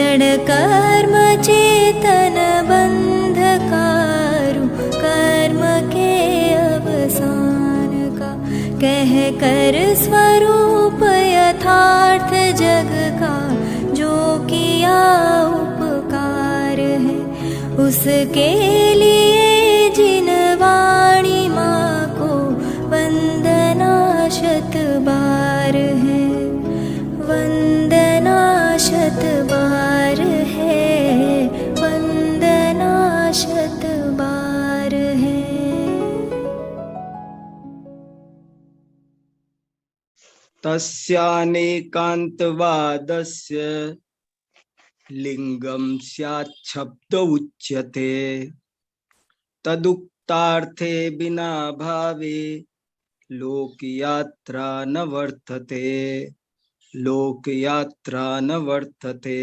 क्षण कर्म चेतन बंधकारु, कर्म के अवसान का कह कर स्वरूप यथार्थ जग का, जो किया उपकार है उसके लिए जिन वाणी माँ को वंदना शत बार है, वंदना शत बार है, वंदना शत बार है। तस्यानेकान्तवादस्य लिंगम स्यात् शब्द उच्यते, तदुक्तार्थे बिना भावे लोकयात्रा न वर्तते, लोकयात्रा न वर्तते।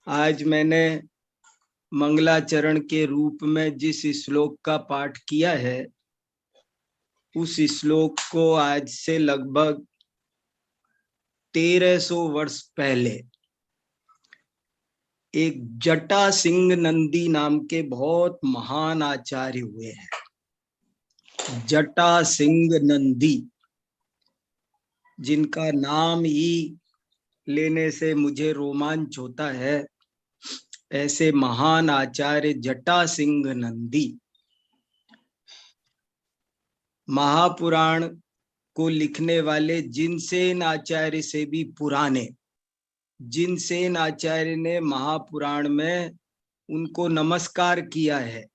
आज मैंने मंगलाचरण के रूप में जिस श्लोक का पाठ किया है, उस श्लोक को आज से लगभग 1300 वर्ष पहले एक जटा सिंह नंदी नाम के बहुत महान आचार्य हुए हैं। जटा सिंह नंदी, जिनका नाम ही लेने से मुझे रोमांच होता है, ऐसे महान आचार्य जटा सिंह नंदी महापुराण को लिखने वाले जिनसेन आचार्य से भी पुराने, जिनसेन आचार्य ने महापुराण में उनको नमस्कार किया है,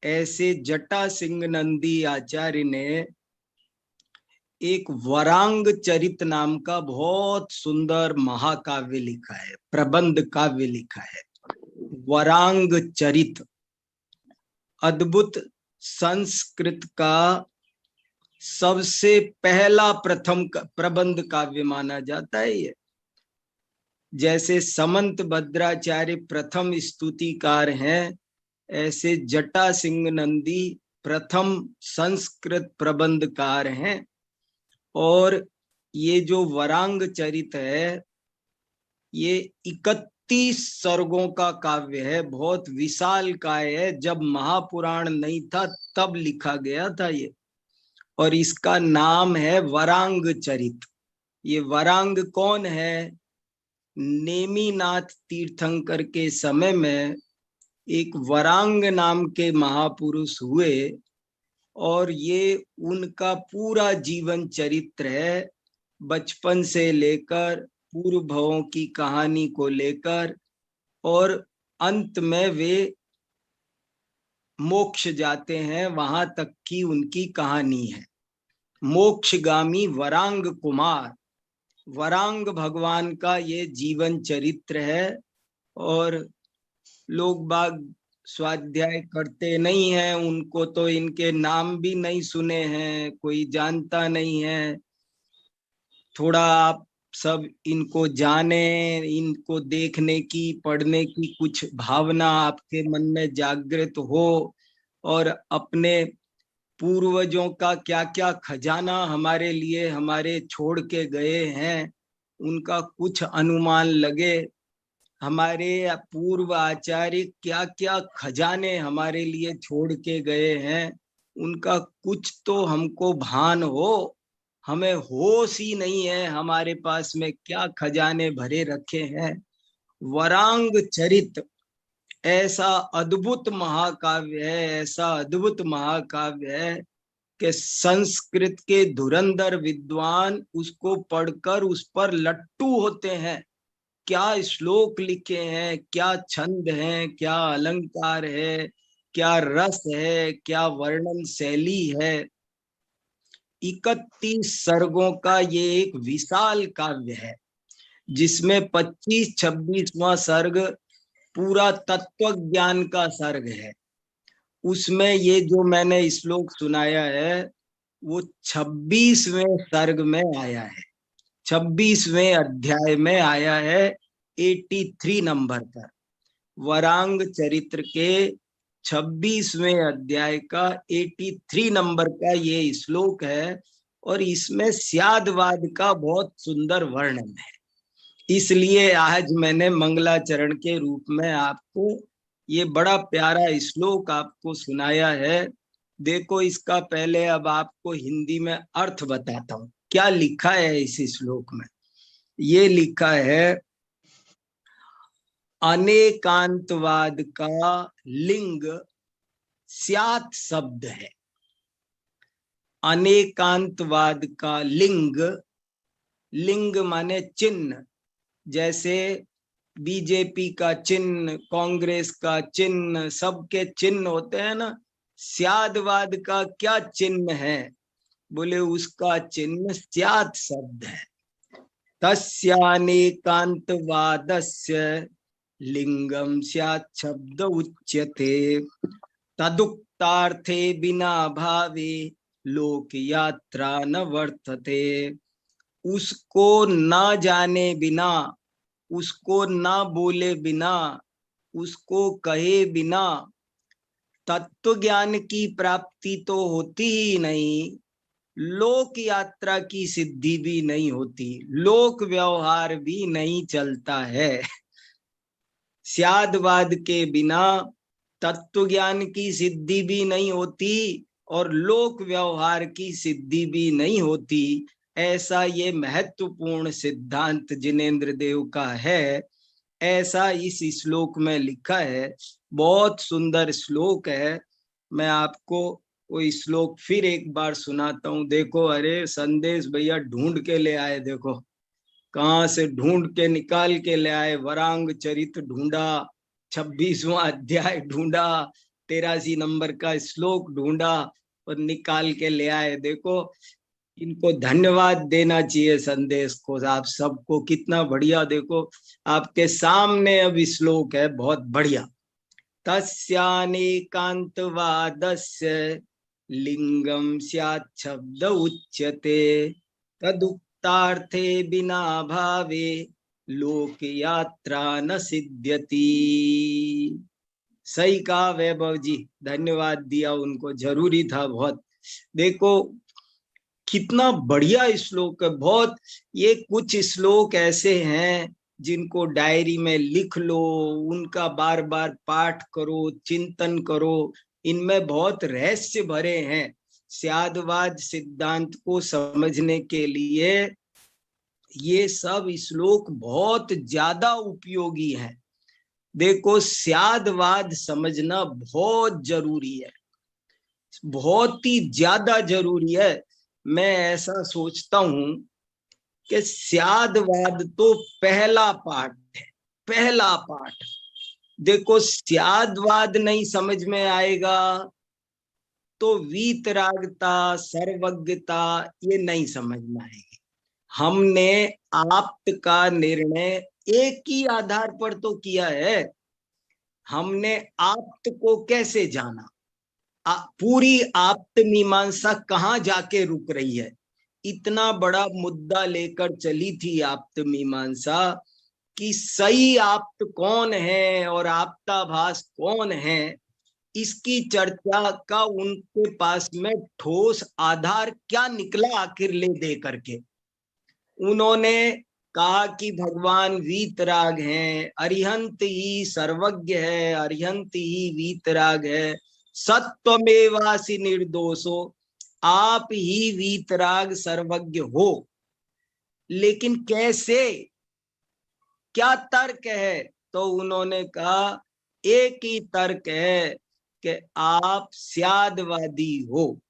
ऐसे जटा सिंह नंदी आचार्य ने एक वरांग चरित नाम का बहुत सुंदर महाकाव्य लिखा है, प्रबंध काव्य लिखा है। वरांग चरित अद्भुत संस्कृत का सबसे पहला प्रथम प्रबंध काव्य माना जाता है। ये जैसे समंत भद्राचार्य प्रथम स्तुतिकार हैं, ऐसे जटा सिंह नंदी प्रथम संस्कृत प्रबंधकार हैं। और ये जो वरांग चरित है, ये 31 सर्गों का काव्य है, बहुत विशाल काय है। जब महापुराण नहीं था तब लिखा गया था ये, और इसका नाम है वरांग चरित। ये वरांग कौन है? नेमिनाथ तीर्थंकर के समय में एक वरांग नाम के महापुरुष हुए, और ये उनका पूरा जीवन चरित्र है, बचपन से लेकर पूर्व भवों की कहानी को लेकर, और अंत में वे मोक्ष जाते हैं, वहां तक की उनकी कहानी है। मोक्षगामी वरांग कुमार, वरांग भगवान का ये जीवन चरित्र है। और लोग बाग स्वाध्याय करते नहीं हैं, उनको तो इनके नाम भी नहीं सुने हैं, कोई जानता नहीं है। थोड़ा आप सब इनको जाने, इनको देखने की, पढ़ने की कुछ भावना आपके मन में जागृत हो, और अपने पूर्वजों का क्या क्या खजाना हमारे लिए हमारे छोड़ के गए हैं, उनका कुछ अनुमान लगे। हमारे पूर्व आचार्य क्या क्या खजाने हमारे लिए छोड़ के गए हैं, उनका कुछ तो हमको भान हो। हमें होश ही नहीं है हमारे पास में क्या खजाने भरे रखे हैं। वरांग चरित ऐसा अद्भुत महाकाव्य है, ऐसा अद्भुत महाकाव्य है कि संस्कृत के धुरंधर विद्वान उसको पढ़कर उस पर लट्टू होते हैं। क्या श्लोक लिखे हैं, क्या छंद है, क्या अलंकार है, क्या रस है, क्या वर्णन शैली है। 31 सर्गों का ये एक विशाल काव्य है, जिसमें 25-26वां सर्ग पूरा तत्व ज्ञान का सर्ग है। उसमें ये जो मैंने श्लोक सुनाया है वो 26वें सर्ग में आया है, 26वें अध्याय में आया है, 83 नंबर पर। वरांग चरित्र के 26वें अध्याय का 83 नंबर का ये श्लोक है, और इसमें स्यादवाद का बहुत सुंदर वर्णन है। इसलिए आज मैंने मंगलाचरण के रूप में आपको ये बड़ा प्यारा श्लोक आपको सुनाया है। देखो इसका पहले अब आपको हिंदी में अर्थ बताता हूँ क्या लिखा है इस श्लोक में। ये लिखा है अनेकांतवाद का लिंग स्यात् शब्द है। अनेकांतवाद का लिंग, लिंग माने चिन्ह, जैसे बीजेपी का चिन्ह, कांग्रेस का चिन्ह, सबके चिन्ह होते हैं ना। स्यादवाद का क्या चिन्ह है? बोले उसका चिन्ह स्यात् शब्द है। तस्यानेकांतवादस्य लिंगम स्यात् शब्द उच्यते तदुक्तार्थे बिना भावे लोक यात्रा न वर्तते। उसको न जाने बिना, उसको न बोले बिना, उसको कहे बिना तत्व ज्ञान की प्राप्ति तो होती ही नहीं, लोक यात्रा की सिद्धि भी नहीं होती, लोक व्यवहार भी नहीं चलता है। स्यादवाद के बिना तत्व ज्ञान की सिद्धि भी नहीं होती और लोक व्यवहार की सिद्धि भी नहीं होती। ऐसा ये महत्वपूर्ण सिद्धांत जिनेंद्र देव का है। ऐसा इस श्लोक में लिखा है। बहुत सुंदर श्लोक है। मैं आपको वो श्लोक फिर एक बार सुनाता हूँ। देखो, अरे संदेश भैया ढूंढ के ले आए, देखो कहाँ से ढूंढ के निकाल के ले आए। वरांग चरित ढूंढा, 26वां अध्याय ढूंढा, 83 नंबर का श्लोक ढूंढा और निकाल के ले आए। देखो, इनको धन्यवाद देना चाहिए संदेश को, आप सबको। कितना बढ़िया, देखो आपके सामने अब श्लोक है, बहुत बढ़िया। तस्यानेकांतवादस्य लिंगम स्यात् शब्द उच्यते तदुक्तार्थे बिना भावे लोक यात्रा न सिद्ध्यति। सही कहा वैभव जी, धन्यवाद दिया उनको, जरूरी था बहुत। देखो कितना बढ़िया श्लोक है, बहुत। ये कुछ श्लोक ऐसे हैं जिनको डायरी में लिख लो, उनका बार बार पाठ करो, चिंतन करो। इनमें बहुत रहस्य भरे हैं। स्यादवाद सिद्धांत को समझने के लिए ये सब श्लोक बहुत ज्यादा उपयोगी हैं। देखो, स्यादवाद समझना बहुत जरूरी है, बहुत ही ज्यादा जरूरी है। मैं ऐसा सोचता हूं कि स्यादवाद तो पहला पाठ है, पहला पाठ। देखो, स्यादवाद नहीं समझ में आएगा तो वीतरागता, सर्वज्ञता ये नहीं समझ में आएगी। हमने आप्त का निर्णय एक ही आधार पर तो किया है। हमने आप्त को कैसे जाना, पूरी आप्त मीमांसा कहाँ जाके रुक रही है। इतना बड़ा मुद्दा लेकर चली थी आप्त मीमांसा कि सही आप्त कौन है और आप्ताभास कौन है, इसकी चर्चा का उनके पास में ठोस आधार क्या निकला आखिर ले दे करके। उन्होंने कहा कि भगवान वीतराग हैं, अरिहंत ही सर्वज्ञ है, अरिहंत ही वीतराग है, सत्वमेवासि निर्दोषो, आप ही वीतराग सर्वज्ञ हो। लेकिन कैसे, क्या तर्क है? तो उन्होंने कहा एक ही तर्क है कि आप स्यादवादी हो,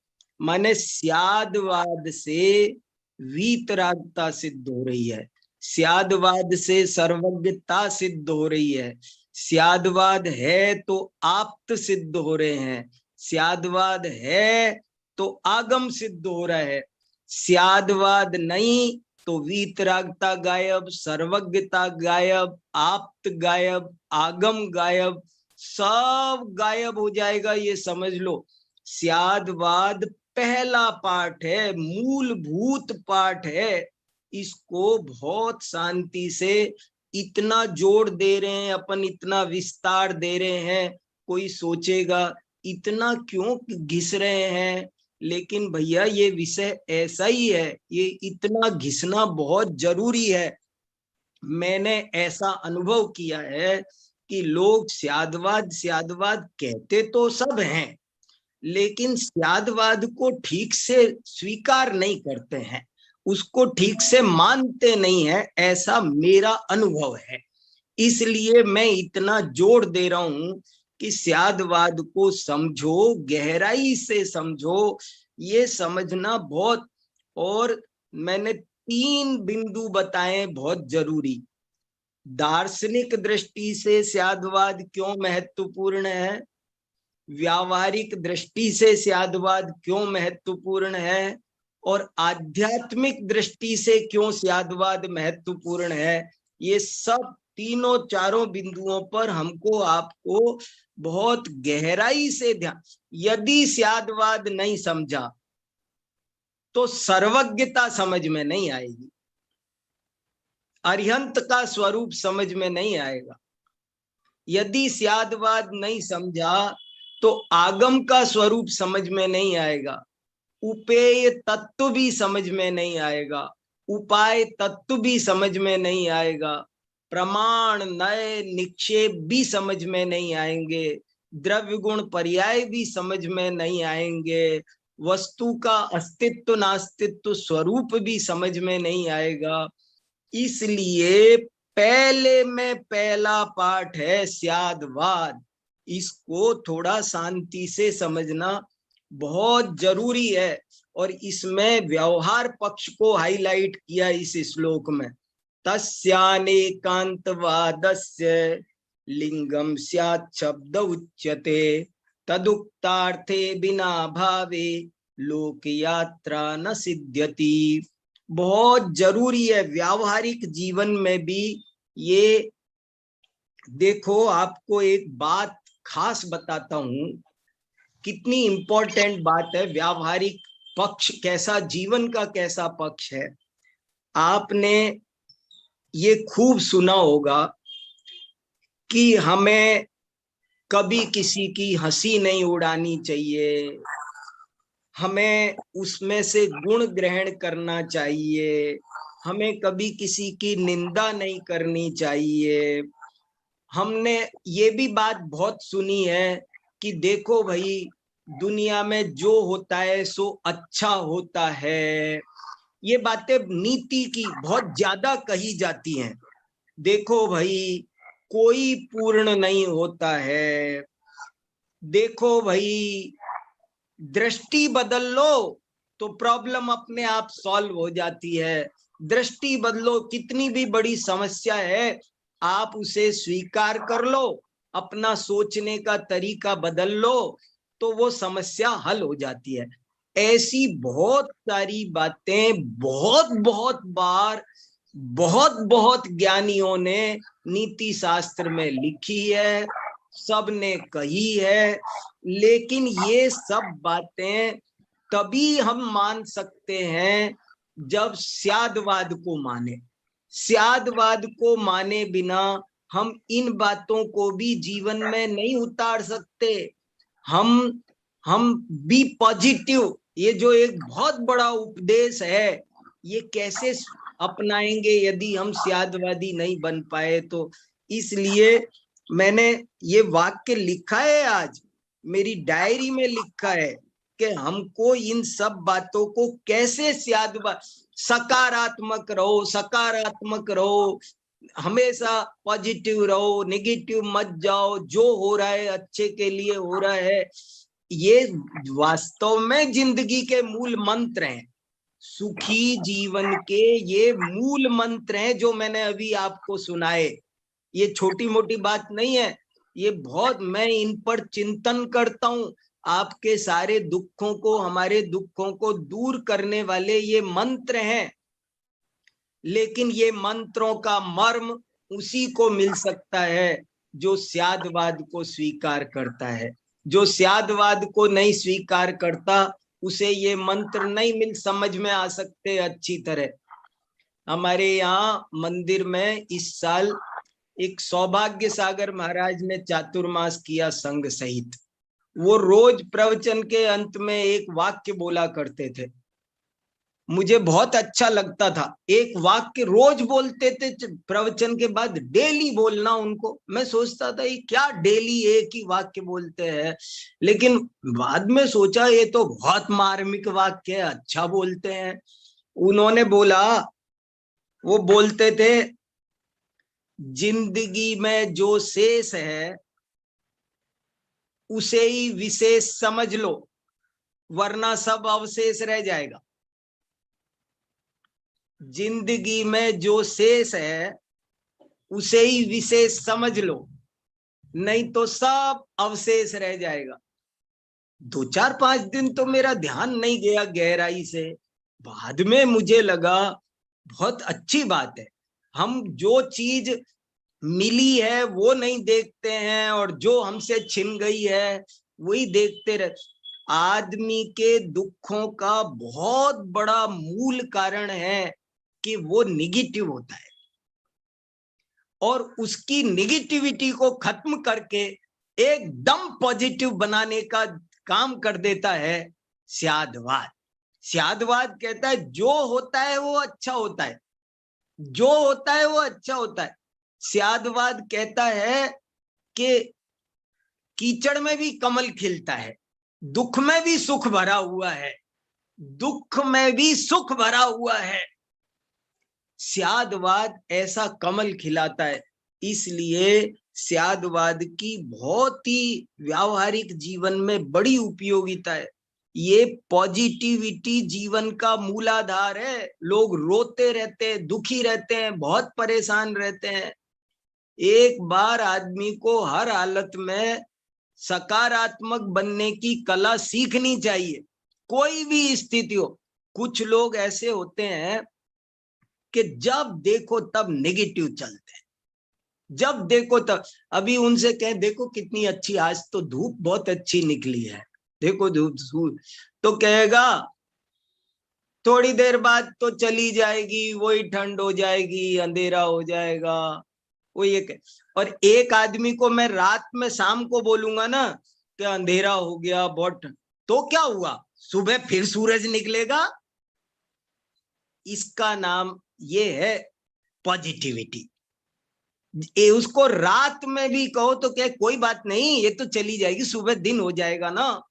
माने स्यादवाद से वीतरागता सिद्ध हो रही है, स्यादवाद से सर्वज्ञता सिद्ध हो रही है। स्यादवाद है तो आप्त सिद्ध हो रहे हैं, स्यादवाद है तो आगम सिद्ध हो रहा है। स्यादवाद नहीं तो वीतरागता गायब, सर्वज्ञता गायब, आप्त गायब, आगम गायब, सब गायब हो जाएगा, ये समझ लो। स्यादवाद पहला पाठ है, मूलभूत पाठ है। इसको बहुत शांति से इतना जोड़ दे रहे हैं अपन, इतना विस्तार दे रहे हैं। कोई सोचेगा इतना क्यों घिस रहे हैं, लेकिन भैया ये विषय ऐसा ही है, ये इतना घिसना बहुत जरूरी है। मैंने ऐसा अनुभव किया है कि लोग स्यादवाद स्यादवाद कहते तो सब हैं, लेकिन स्यादवाद को ठीक से स्वीकार नहीं करते हैं, उसको ठीक से मानते नहीं है, ऐसा मेरा अनुभव है। इसलिए मैं इतना जोर दे रहा हूं कि स्यादवाद को समझो, गहराई से समझो, ये समझना बहुत। और मैंने 3 बिंदु बताए बहुत जरूरी। दार्शनिक दृष्टि से स्यादवाद क्यों महत्वपूर्ण है, व्यावहारिक दृष्टि से स्यादवाद क्यों महत्वपूर्ण है, और आध्यात्मिक दृष्टि से क्यों स्यादवाद महत्वपूर्ण है, ये सब तीनों चारों बिंदुओं पर हमको आपको बहुत गहराई से ध्यान। यदि स्यादवाद नहीं समझा तो सर्वज्ञता समझ में नहीं आएगी, अरिहंत का स्वरूप समझ में नहीं आएगा। यदि स्यादवाद नहीं समझा तो आगम का स्वरूप समझ में नहीं आएगा, उपेय तत्व भी समझ में नहीं आएगा, उपाय तत्व भी समझ में नहीं आएगा, प्रमाण नए निक्षेप भी समझ में नहीं आएंगे, द्रव्य गुण पर्याय भी समझ में नहीं आएंगे, वस्तु का अस्तित्व नास्तित्व स्वरूप भी समझ में नहीं आएगा। इसलिए पहले में पहला पाठ है स्यादवाद। इसको थोड़ा शांति से समझना बहुत जरूरी है, और इसमें व्यवहार पक्ष को हाईलाइट किया इस श्लोक में। तस्यानेकांतवादस्य लिंगम स्यात् शब्द उच्यते तदुक्तार्थे बिना भावे लोक यात्रा न सिद्ध्यति। बहुत जरूरी है व्यावहारिक जीवन में भी ये। देखो, आपको एक बात खास बताता हूं, कितनी इंपॉर्टेंट बात है। व्यावहारिक पक्ष कैसा, जीवन का कैसा पक्ष है। आपने ये खूब सुना होगा कि हमें कभी किसी की हंसी नहीं उड़ानी चाहिए, हमें उसमें से गुण ग्रहण करना चाहिए, हमें कभी किसी की निंदा नहीं करनी चाहिए। हमने ये भी बात बहुत सुनी है कि देखो भाई, दुनिया में जो होता है सो अच्छा होता है। ये बातें नीति की बहुत ज्यादा कही जाती हैं। देखो भाई, कोई पूर्ण नहीं होता है। देखो भाई, दृष्टि बदल लो तो प्रॉब्लम अपने आप सॉल्व हो जाती है। दृष्टि बदलो, कितनी भी बड़ी समस्या है आप उसे स्वीकार कर लो, अपना सोचने का तरीका बदल लो तो वो समस्या हल हो जाती है। ऐसी बहुत सारी बातें बहुत बहुत बार बहुत बहुत ज्ञानियों ने नीति शास्त्र में लिखी है, सब ने कही है। लेकिन ये सब बातें तभी हम मान सकते हैं जब स्यादवाद को माने। स्यादवाद को माने बिना हम इन बातों को भी जीवन में नहीं उतार सकते। हम बी पॉजिटिव, ये जो एक बहुत बड़ा उपदेश है, ये कैसे अपनाएंगे यदि हम स्यादवादी नहीं बन पाए तो। इसलिए मैंने ये वाक्य लिखा है, आज मेरी डायरी में लिखा है कि हमको इन सब बातों को कैसे स्यादवाद, सकारात्मक रहो, सकारात्मक रहो, हमेशा पॉजिटिव रहो, नेगेटिव मत जाओ, जो हो रहा है अच्छे के लिए हो रहा है। ये वास्तव में जिंदगी के मूल मंत्र हैं, सुखी जीवन के ये मूल मंत्र हैं जो मैंने अभी आपको सुनाए। ये छोटी मोटी बात नहीं है, ये बहुत, मैं इन पर चिंतन करता हूं। आपके सारे दुखों को, हमारे दुखों को दूर करने वाले ये मंत्र हैं। लेकिन ये मंत्रों का मर्म उसी को मिल सकता है जो स्यादवाद को स्वीकार करता है। जो स्यादवाद को नहीं स्वीकार करता उसे ये मंत्र नहीं मिल समझ में आ सकते अच्छी तरह। हमारे यहाँ मंदिर में इस साल एक सौभाग्य सागर महाराज ने चातुर्मास किया संघ सहित। वो रोज प्रवचन के अंत में एक वाक्य बोला करते थे मुझे बहुत अच्छा लगता था। एक वाक्य रोज बोलते थे प्रवचन के बाद, डेली बोलना उनको। मैं सोचता था ये क्या डेली एक ही वाक्य बोलते हैं, लेकिन बाद में सोचा ये तो बहुत मार्मिक वाक्य है, अच्छा बोलते हैं। उन्होंने बोला, वो बोलते थे, जिंदगी में जो शेष है उसे ही विशेष समझ लो, वरना सब अवशेष रह जाएगा। जिंदगी में जो शेष है उसे ही विशेष समझ लो, नहीं तो सब अवशेष रह जाएगा। 2-4-5 दिन तो मेरा ध्यान नहीं गया गहराई से। बाद में मुझे लगा बहुत अच्छी बात है। हम जो चीज मिली है वो नहीं देखते हैं, और जो हमसे छिन गई है वही देखते रहते। आदमी के दुखों का बहुत बड़ा मूल कारण है कि वो निगेटिव होता है, और उसकी निगेटिविटी को खत्म करके एकदम पॉजिटिव बनाने का काम कर देता है स्यादवाद। स्यादवाद कहता है जो होता है वो अच्छा होता है, जो होता है वो अच्छा होता है। स्यादवाद कहता है कि कीचड़ में भी कमल खिलता है, दुख में भी सुख भरा हुआ है, दुख में भी सुख भरा हुआ है। स्यादवाद ऐसा कमल खिलाता है। इसलिए स्यादवाद की बहुत ही व्यावहारिक जीवन में बड़ी उपयोगिता है। ये पॉजिटिविटी जीवन का मूलाधार है। लोग रोते रहते हैं, दुखी रहते हैं, बहुत परेशान रहते हैं। एक बार आदमी को हर हालत में सकारात्मक बनने की कला सीखनी चाहिए, कोई भी स्थिति हो। कुछ लोग ऐसे होते हैं कि जब देखो तब नेगेटिव चलते हैं, जब देखो तब। अभी उनसे कहें देखो कितनी अच्छी, आज तो धूप बहुत अच्छी निकली है, देखो धूप, तो कहेगा थोड़ी देर बाद तो चली जाएगी, वही ठंड हो जाएगी, अंधेरा हो जाएगा, वो ये। और एक आदमी को मैं रात में शाम को बोलूंगा ना कि अंधेरा हो गया बहुत, तो क्या हुआ, सुबह फिर सूरज निकलेगा। इसका नाम ये है पॉजिटिविटी। उसको रात में भी कहो तो क्या, कोई बात नहीं, ये तो चली जाएगी, सुबह दिन हो जाएगा ना।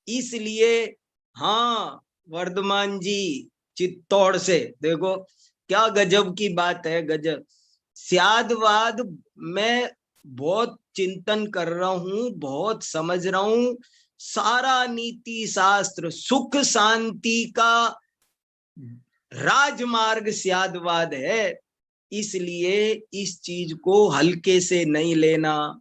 इसलिए हाँ, वर्धमान जी चित्तौड़ से, देखो क्या गजब की बात है, गजब। स्यादवाद मैं बहुत चिंतन कर रहा हूं, बहुत समझ रहा हूं। सारा नीति शास्त्र सुख शांति का राजमार्ग स्यादवाद है। इसलिए इस चीज को हल्के से नहीं लेना,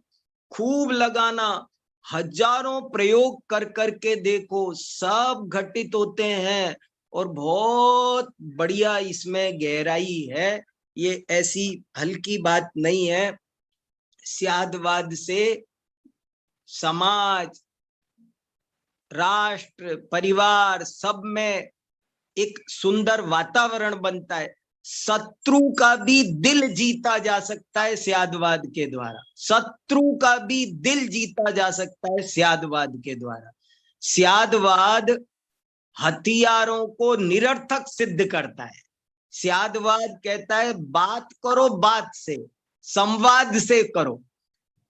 खूब लगाना। हजारों प्रयोग कर करके देखो, सब घटित होते हैं, और बहुत बढ़िया इसमें गहराई है। ये ऐसी हल्की बात नहीं है। स्यादवाद से समाज, राष्ट्र, परिवार सब में एक सुंदर वातावरण बनता है। शत्रु का भी दिल जीता जा सकता है स्यादवाद के द्वारा, शत्रु का भी दिल जीता जा सकता है स्यादवाद के द्वारा। स्यादवाद हथियारों को निरर्थक सिद्ध करता है। स्यादवाद कहता है बात करो, बात से, संवाद से करो,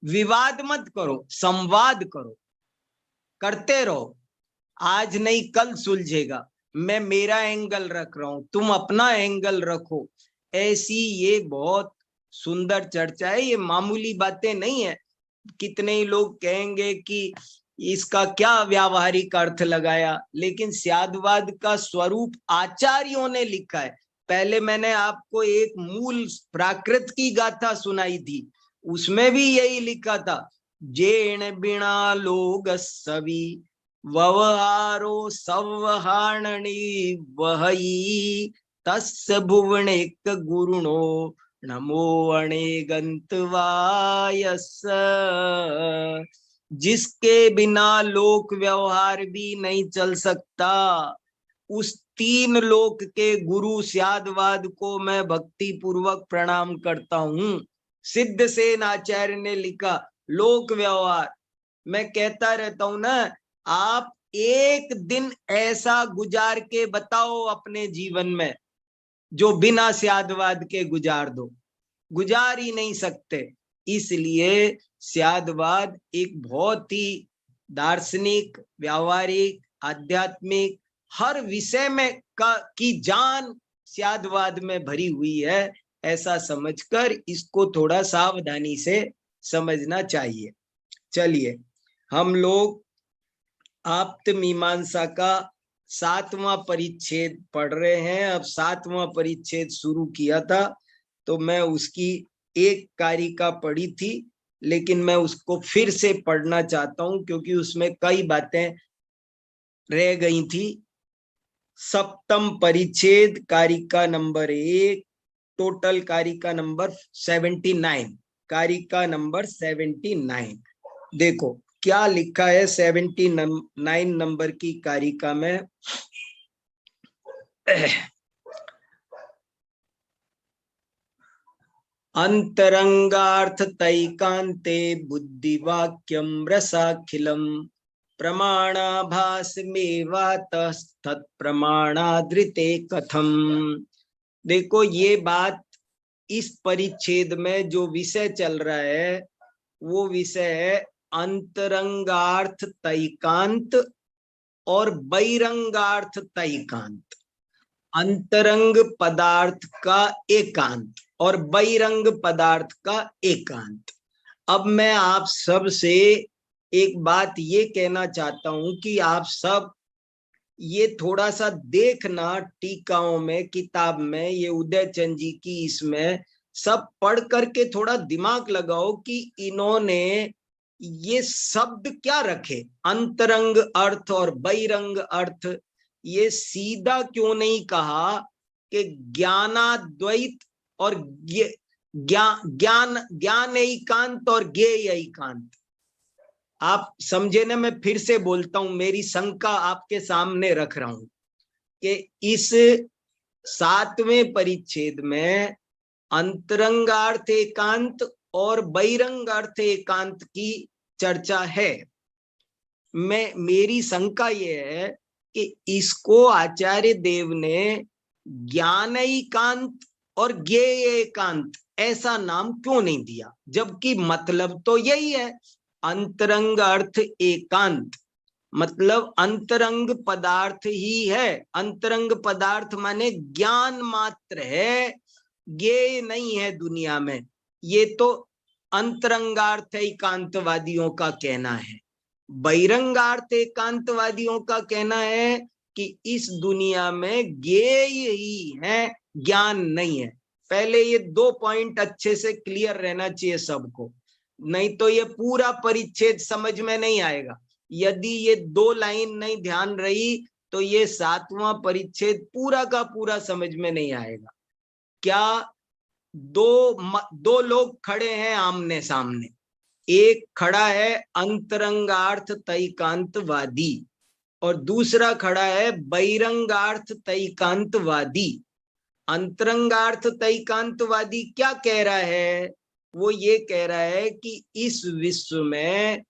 विवाद मत करो, संवाद करो, करते रहो। आज नहीं कल सुलझेगा, मैं मेरा एंगल रख रहा हूं, तुम अपना एंगल रखो। ऐसी ये बहुत सुंदर चर्चा है, ये मामूली बातें नहीं है। कितने ही लोग कहेंगे कि इसका क्या व्यावहारिक अर्थ लगाया, लेकिन स्यादवाद का स्वरूप आचार्यों ने लिखा है। पहले मैंने आपको एक मूल प्राकृत की गाथा सुनाई थी, उसमें भी यही लिखा था, जेण बिना लोग सभी व्यवहारो संवहारणी वही तस्य भुवनेक गुरुणो नमो अणेगंतवायस। जिसके बिना लोक व्यवहार भी नहीं चल सकता, उस 3 लोक के गुरु स्यादवाद को मैं भक्ति पूर्वक प्रणाम करता हूं। सिद्धसेन आचार्य ने लिखा लोक व्यवहार। मैं कहता रहता हूं ना, आप एक दिन ऐसा गुजार के बताओ अपने जीवन में जो बिना स्यादवाद के गुजार दो, गुजार ही नहीं सकते। इसलिए स्यादवाद एक बहुत ही दार्शनिक, व्यावहारिक, आध्यात्मिक हर विषय में की जान स्यादवाद में भरी हुई है। ऐसा समझकर इसको थोड़ा सावधानी से समझना चाहिए। चलिए हम लोग आप्त मीमांसा का 7वां परिच्छेद पढ़ रहे हैं। अब 7वां परिच्छेद शुरू किया था तो मैं उसकी एक कारिका पढ़ी थी, लेकिन मैं उसको फिर से पढ़ना चाहता हूं क्योंकि उसमें कई बातें रह गई थी। 7वां परिच्छेद कारिका नंबर 1, टोटल कारिका नंबर 79, कारिका नंबर 79। देखो क्या लिखा है 79 नंबर की कारिका में। अंतरंगार्थ तैकांते बुद्धिवाक्यम रसाखिलम प्रमाणाभास मेवातस्तत् प्रमाणादृते कथम। देखो ये बात इस परिच्छेद में जो विषय चल रहा है वो विषय है अंतरंगार्थ तैकांत और बहिरंगार्थ तैकांत। अंतरंग पदार्थ का एकांत और बहिरंग पदार्थ का एकांत। अब मैं आप सब से एक बात ये कहना चाहता हूं कि आप सब ये थोड़ा सा देखना, टीकाओं में, किताब में, ये उदय चंद जी की इसमें सब पढ़ करके थोड़ा दिमाग लगाओ कि इन्होंने ये शब्द क्या रखे, अंतरंग अर्थ और बहिरंग अर्थ। ये सीधा क्यों नहीं कहा कि ज्ञानाद्वैत और ज्ञान एकांत और ज्ञेय एकांत। आप समझे ना, मैं फिर से बोलता हूं, मेरी शंका आपके सामने रख रहा हूं कि इस 7वें परिच्छेद में अंतरंगार्थ एकांत और बहिरंगार्थ एकांत की चर्चा है। मेरी शंका ये है कि इसको आचार्य देव ने ज्ञान एकांत और ज्ञेय एकांत ऐसा नाम क्यों नहीं दिया, जबकि मतलब तो यही है। अंतरंग अर्थ एकांत मतलब अंतरंग पदार्थ ही है। अंतरंग पदार्थ माने ज्ञान मात्र है, ज्ञेय नहीं है दुनिया में। ये तो अंतरंगार्थ एकांतवादियों का कहना है। बहिरंगार्थ एकांतवादियों का कहना है कि इस दुनिया में ज्ञेय ही है, ज्ञान नहीं है। पहले ये 2 पॉइंट अच्छे से क्लियर रहना चाहिए सबको, नहीं तो ये पूरा परिच्छेद समझ में नहीं आएगा। यदि ये 2 लाइन नहीं ध्यान रही तो ये 7वां परिच्छेद पूरा का पूरा समझ में नहीं आएगा। क्या दो लोग खड़े हैं आमने सामने, एक खड़ा है अंतरंगार्थ तैकांतवादी और दूसरा खड़ा है बहिरंगार्थ तैकांतवादी। अंतरंगार्थ तैकांतवादी क्या कह रहा है? वो ये कह रहा है कि इस विश्व में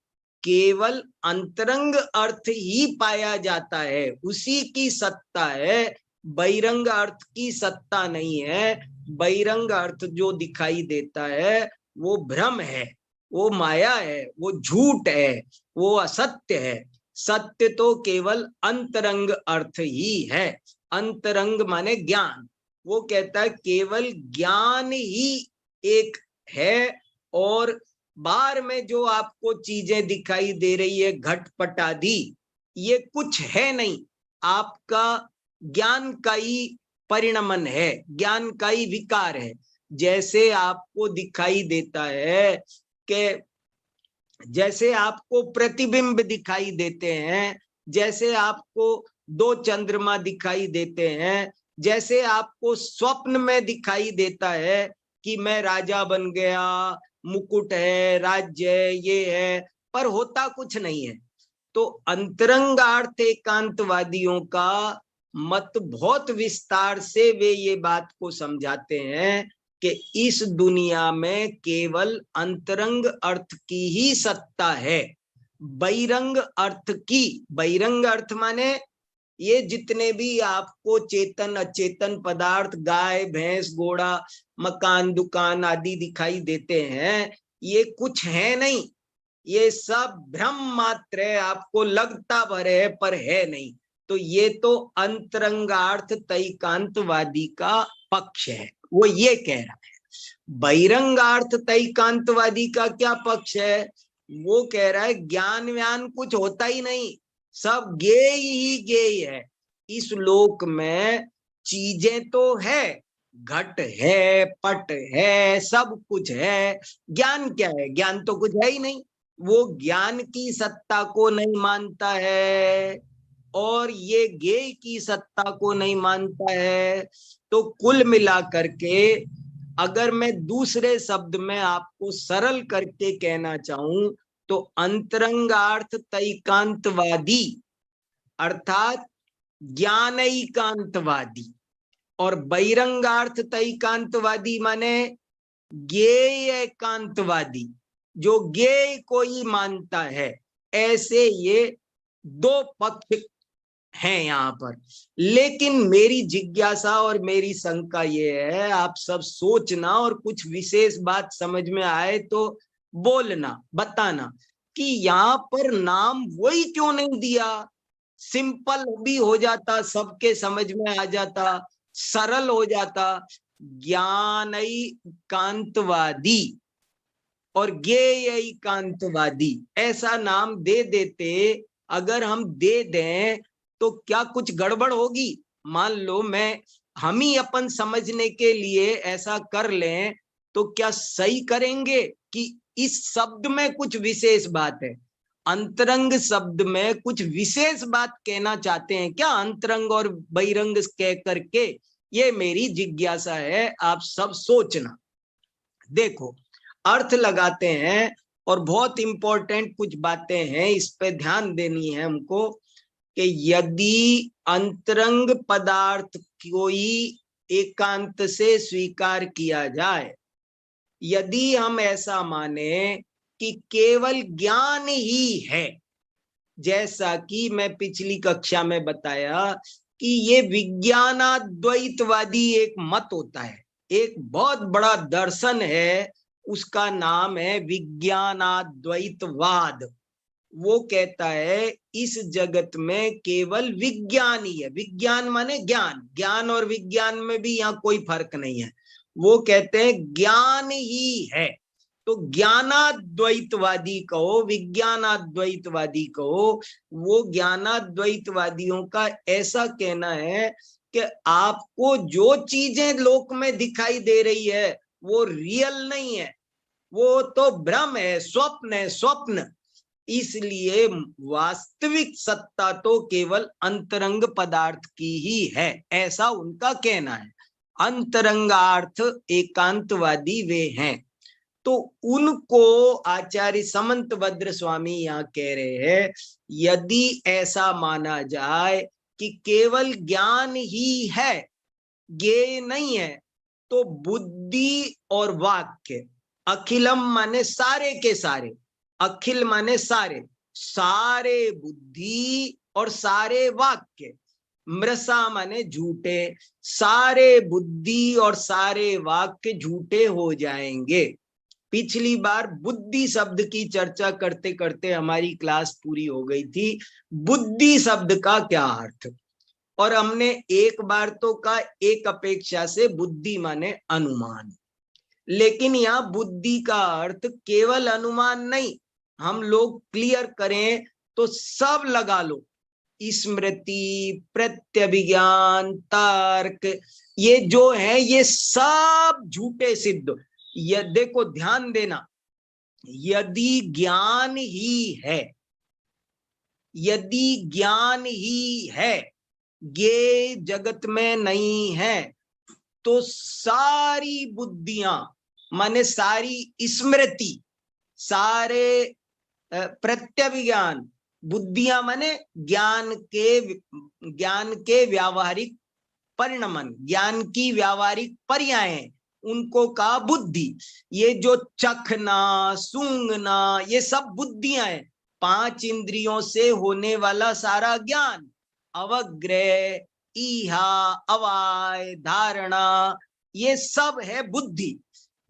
केवल अंतरंग अर्थ ही पाया जाता है, उसी की सत्ता है, बहिरंग अर्थ की सत्ता नहीं है। बहिरंग अर्थ जो दिखाई देता है वो भ्रम है, वो माया है, वो झूठ है, वो असत्य है। सत्य तो केवल अंतरंग अर्थ ही है। अंतरंग माने ज्ञान। वो कहता है केवल ज्ञान ही एक है और बाहर में जो आपको चीजें दिखाई दे रही है घटपट आदि, ये कुछ है नहीं, आपका ज्ञान का ही परिणमन है, ज्ञान का ही विकार है। जैसे आपको दिखाई देता है कि जैसे आपको प्रतिबिंब दिखाई देते हैं, जैसे आपको 2 चंद्रमा दिखाई देते हैं, जैसे आपको स्वप्न में दिखाई देता है कि मैं राजा बन गया, मुकुट है, राज्य है, ये है, पर होता कुछ नहीं है। तो अंतरंगार्थ एकांतवादियों का मत बहुत विस्तार से वे ये बात को समझाते हैं कि इस दुनिया में केवल अंतरंग अर्थ की ही सत्ता है, बहिरंग अर्थ की, बहिरंग अर्थ माने ये जितने भी आपको चेतन अचेतन पदार्थ, गाय भैंस घोड़ा मकान दुकान आदि दिखाई देते हैं, ये कुछ है नहीं, ये सब भ्रम मात्र है, आपको लगता भर है पर है नहीं। तो ये तो अंतरंगार्थ तैकांतवादी का पक्ष है, वो ये कह रहा है। बहिरंगार्थ तैकांतवादी का क्या पक्ष है? वो कह रहा है ज्ञान व्यान कुछ होता ही नहीं, सब ज्ञेय ही ज्ञेय है। इस लोक में चीजें तो है, घट है पट है सब कुछ है, ज्ञान क्या है? ज्ञान तो कुछ है ही नहीं। वो ज्ञान की सत्ता को नहीं मानता है और ये ज्ञेय की सत्ता को नहीं मानता है। तो कुल मिलाकर के अगर मैं दूसरे शब्द में आपको सरल करके कहना चाहूं तो अंतरंगार्थ तैकांतवादी अर्थात ज्ञानैकांतवादी और बहिरंगार्थ तैकांतवादी माने ज्ञेय एकांतवादी, जो ज्ञेय को ही मानता है। ऐसे ये दो पक्ष हैं यहाँ पर। लेकिन मेरी जिज्ञासा और मेरी शंका ये है, आप सब सोचना और कुछ विशेष बात समझ में आए तो बोलना, बताना कि यहाँ पर नाम वही क्यों नहीं दिया? सिंपल भी हो जाता, सबके समझ में आ जाता, सरल हो जाता। ज्ञानैकांतवादी और ज्ञेयैकांतवादी ऐसा नाम दे देते। अगर हम दे दें तो क्या कुछ गड़बड़ होगी? मान लो हम ही अपन समझने के लिए ऐसा कर लें तो क्या सही करेंगे कि इस शब्द में कुछ विशेष बात है? अंतरंग शब्द में कुछ विशेष बात कहना चाहते हैं क्या अंतरंग और बहिरंग कह करके? ये मेरी जिज्ञासा है, आप सब सोचना। देखो अर्थ लगाते हैं और बहुत इंपॉर्टेंट कुछ बातें हैं, इस पे ध्यान देनी है हमको कि यदि अंतरंग पदार्थ कोई एकांत से स्वीकार किया जाए, यदि हम ऐसा माने कि केवल ज्ञान ही है, जैसा कि मैं पिछली कक्षा में बताया कि ये विज्ञानाद्वैतवादी एक मत होता है, एक बहुत बड़ा दर्शन है, उसका नाम है विज्ञानाद्वैतवाद। वो कहता है इस जगत में केवल विज्ञान ही है। विज्ञान माने ज्ञान, ज्ञान और विज्ञान में भी यहाँ कोई फर्क नहीं है। वो कहते हैं ज्ञान ही है। तो ज्ञानाद्वैतवादी कहो विज्ञानाद्वैतवादी कहो, वो ज्ञानाद्वैतवादियों का ऐसा कहना है कि आपको जो चीजें लोक में दिखाई दे रही है वो रियल नहीं है, वो तो भ्रम है, स्वप्न है, स्वप्न। इसलिए वास्तविक सत्ता तो केवल अंतरंग पदार्थ की ही है, ऐसा उनका कहना है। अंतरंगार्थ एकांतवादी वे हैं। तो उनको आचार्य समंतभद्र स्वामी यहाँ कह रहे हैं यदि ऐसा माना जाए कि केवल ज्ञान ही है, ज्ञेय नहीं है, तो बुद्धि और वाक्य, अखिलम माने सारे के सारे, अखिल माने सारे, सारे बुद्धि और सारे वाक्य, मृषा माने झूठे, सारे बुद्धि और सारे वाक्य झूठे हो जाएंगे। पिछली बार बुद्धि शब्द की चर्चा करते करते हमारी क्लास पूरी हो गई थी। बुद्धि शब्द का क्या अर्थ, और हमने एक बार तो कहा एक अपेक्षा से बुद्धि माने अनुमान, लेकिन यहाँ बुद्धि का अर्थ केवल अनुमान नहीं। हम लोग क्लियर करें तो सब लगा लो, स्मृति, प्रत्यभिज्ञान, तर्क, ये जो है ये सब झूठे सिद्ध। ये देखो ध्यान देना, यदि ज्ञान ही है, यदि ज्ञान ही है, ये जगत में नहीं है, तो सारी बुद्धियां माने सारी स्मृति, सारे प्रत्यभिज्ञान, बुद्धियां माने ज्ञान के व्यावहारिक परिणमन, ज्ञान की व्यावहारिक पर्याय, उनको कहा बुद्धि। ये जो चखना सूंघना ये सब बुद्धियां हैं, 5 इंद्रियों से होने वाला सारा ज्ञान, अवग्रह, ईहा, अवाय, धारणा, ये सब है बुद्धि।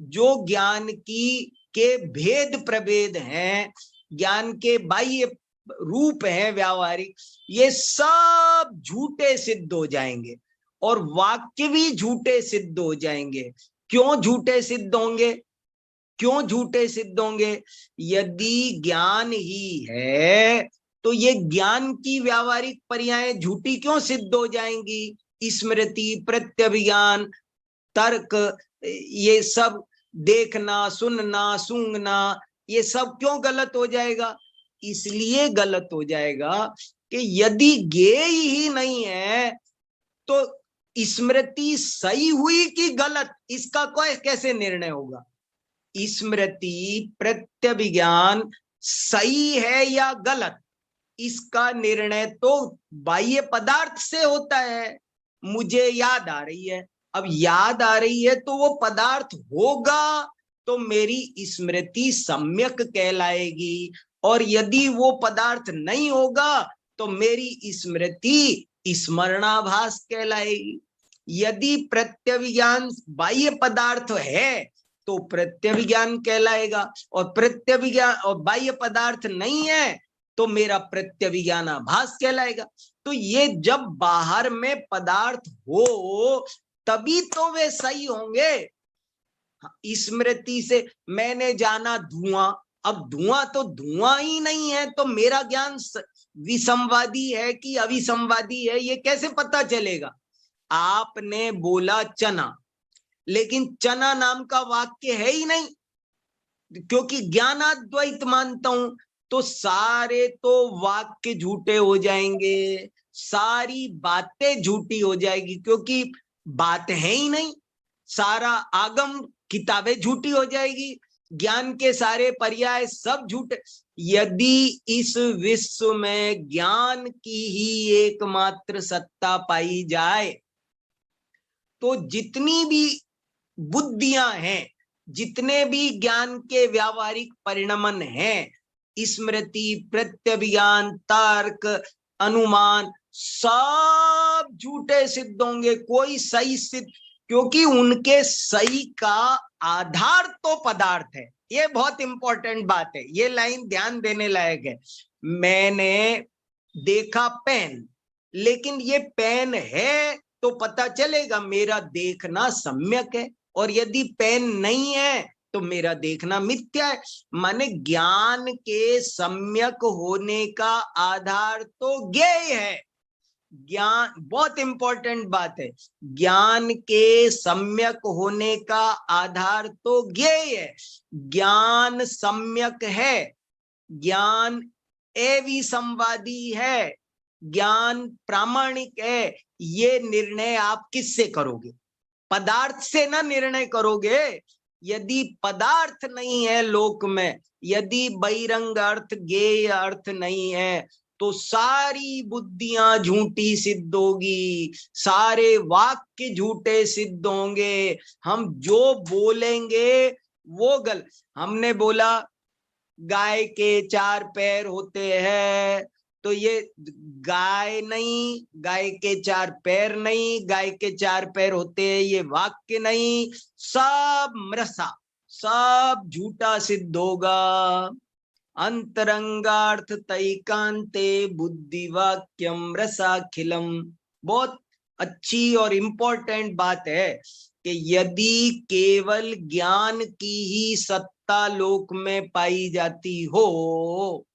जो ज्ञान की के भेद प्रभेद हैं, ज्ञान के बाह्य रूप हैं व्यावहारिक, ये सब झूठे सिद्ध हो जाएंगे और वाक्य भी झूठे सिद्ध हो जाएंगे। क्यों झूठे सिद्ध होंगे? क्यों झूठे सिद्ध होंगे? यदि ज्ञान ही है तो ये ज्ञान की व्यावहारिक पर्याय झूठी क्यों सिद्ध हो जाएंगी? स्मृति, प्रत्यभिज्ञान, तर्क, ये सब देखना, सुनना, सूंघना, ये सब क्यों गलत हो जाएगा? इसलिए गलत हो जाएगा कि यदि ज्ञेय ही नहीं है तो स्मृति सही हुई कि गलत, इसका कोई कैसे निर्णय होगा? स्मृति, प्रत्यभिज्ञान सही है या गलत, इसका निर्णय तो बाह्य पदार्थ से होता है। मुझे याद आ रही है, अब याद आ रही है तो वो पदार्थ होगा तो मेरी स्मृति सम्यक कहलाएगी, और यदि वो पदार्थ नहीं होगा तो मेरी स्मृति स्मरणाभास कहलाएगी। यदि प्रत्यभिज्ञान बाह्य पदार्थ है तो प्रत्यभिज्ञान कहलाएगा, और प्रत्यभिज्ञान और बाह्य पदार्थ नहीं है तो मेरा प्रत्यभिज्ञानाभास कहलाएगा। तो ये जब बाहर में पदार्थ हो तभी तो वे सही होंगे। स्मृति से मैंने जाना धुआं, अब धुआं तो धुआं ही नहीं है तो मेरा ज्ञान विसंवादी है कि अविसंवादी है, ये कैसे पता चलेगा? आपने बोला चना, लेकिन चना नाम का वाक्य है ही नहीं, क्योंकि ज्ञानाद्वैत मानता हूं तो सारे तो वाक्य झूठे हो जाएंगे, सारी बातें झूठी हो जाएगी, क्योंकि बात है ही नहीं। सारा आगम किताबें झूठी हो जाएगी, ज्ञान के सारे पर्याय सब झूठे। यदि इस विश्व में ज्ञान की ही एकमात्र सत्ता पाई जाए तो जितनी भी बुद्धियां हैं, जितने भी ज्ञान के व्यावहारिक परिणमन हैं, स्मृति, प्रत्यभिज्ञान, तर्क, अनुमान, सब झूठे सिद्ध होंगे, कोई सही सिद्ध, क्योंकि उनके सही का आधार तो पदार्थ है। ये बहुत इंपॉर्टेंट बात है, ये लाइन ध्यान देने लायक है। मैंने देखा पेन, लेकिन ये पेन है तो पता चलेगा मेरा देखना सम्यक है, और यदि पेन नहीं है तो मेरा देखना मिथ्या है। माने ज्ञान के सम्यक होने का आधार तो ज्ञेय है। ज्ञान बहुत इंपॉर्टेंट बात है, ज्ञान के सम्यक होने का आधार तो ज्ञेय है। ज्ञान सम्यक है, ज्ञान अविसंवादी है, ज्ञान प्रामाणिक है, ये निर्णय आप किससे करोगे? पदार्थ से ना निर्णय करोगे। यदि पदार्थ नहीं है लोक में, यदि बहिरंग अर्थ, ज्ञेय अर्थ नहीं है, तो सारी बुद्धियां झूठी सिद्ध होगी, सारे वाक्य झूठे सिद्ध होंगे, हम जो बोलेंगे वो गलत। हमने बोला गाय के 4 पैर होते हैं, तो ये गाय नहीं, गाय के 4 पैर नहीं, गाय के 4 पैर होते हैं, ये वाक्य नहीं, सब मृषा, सब झूठा सिद्ध होगा। अंतरंगार्थ तैकांते बुद्धि वाक्यम रसाखिलम। बहुत अच्छी और इंपॉर्टेंट बात है कि यदि केवल ज्ञान की ही सत्ता लोक में पाई जाती हो,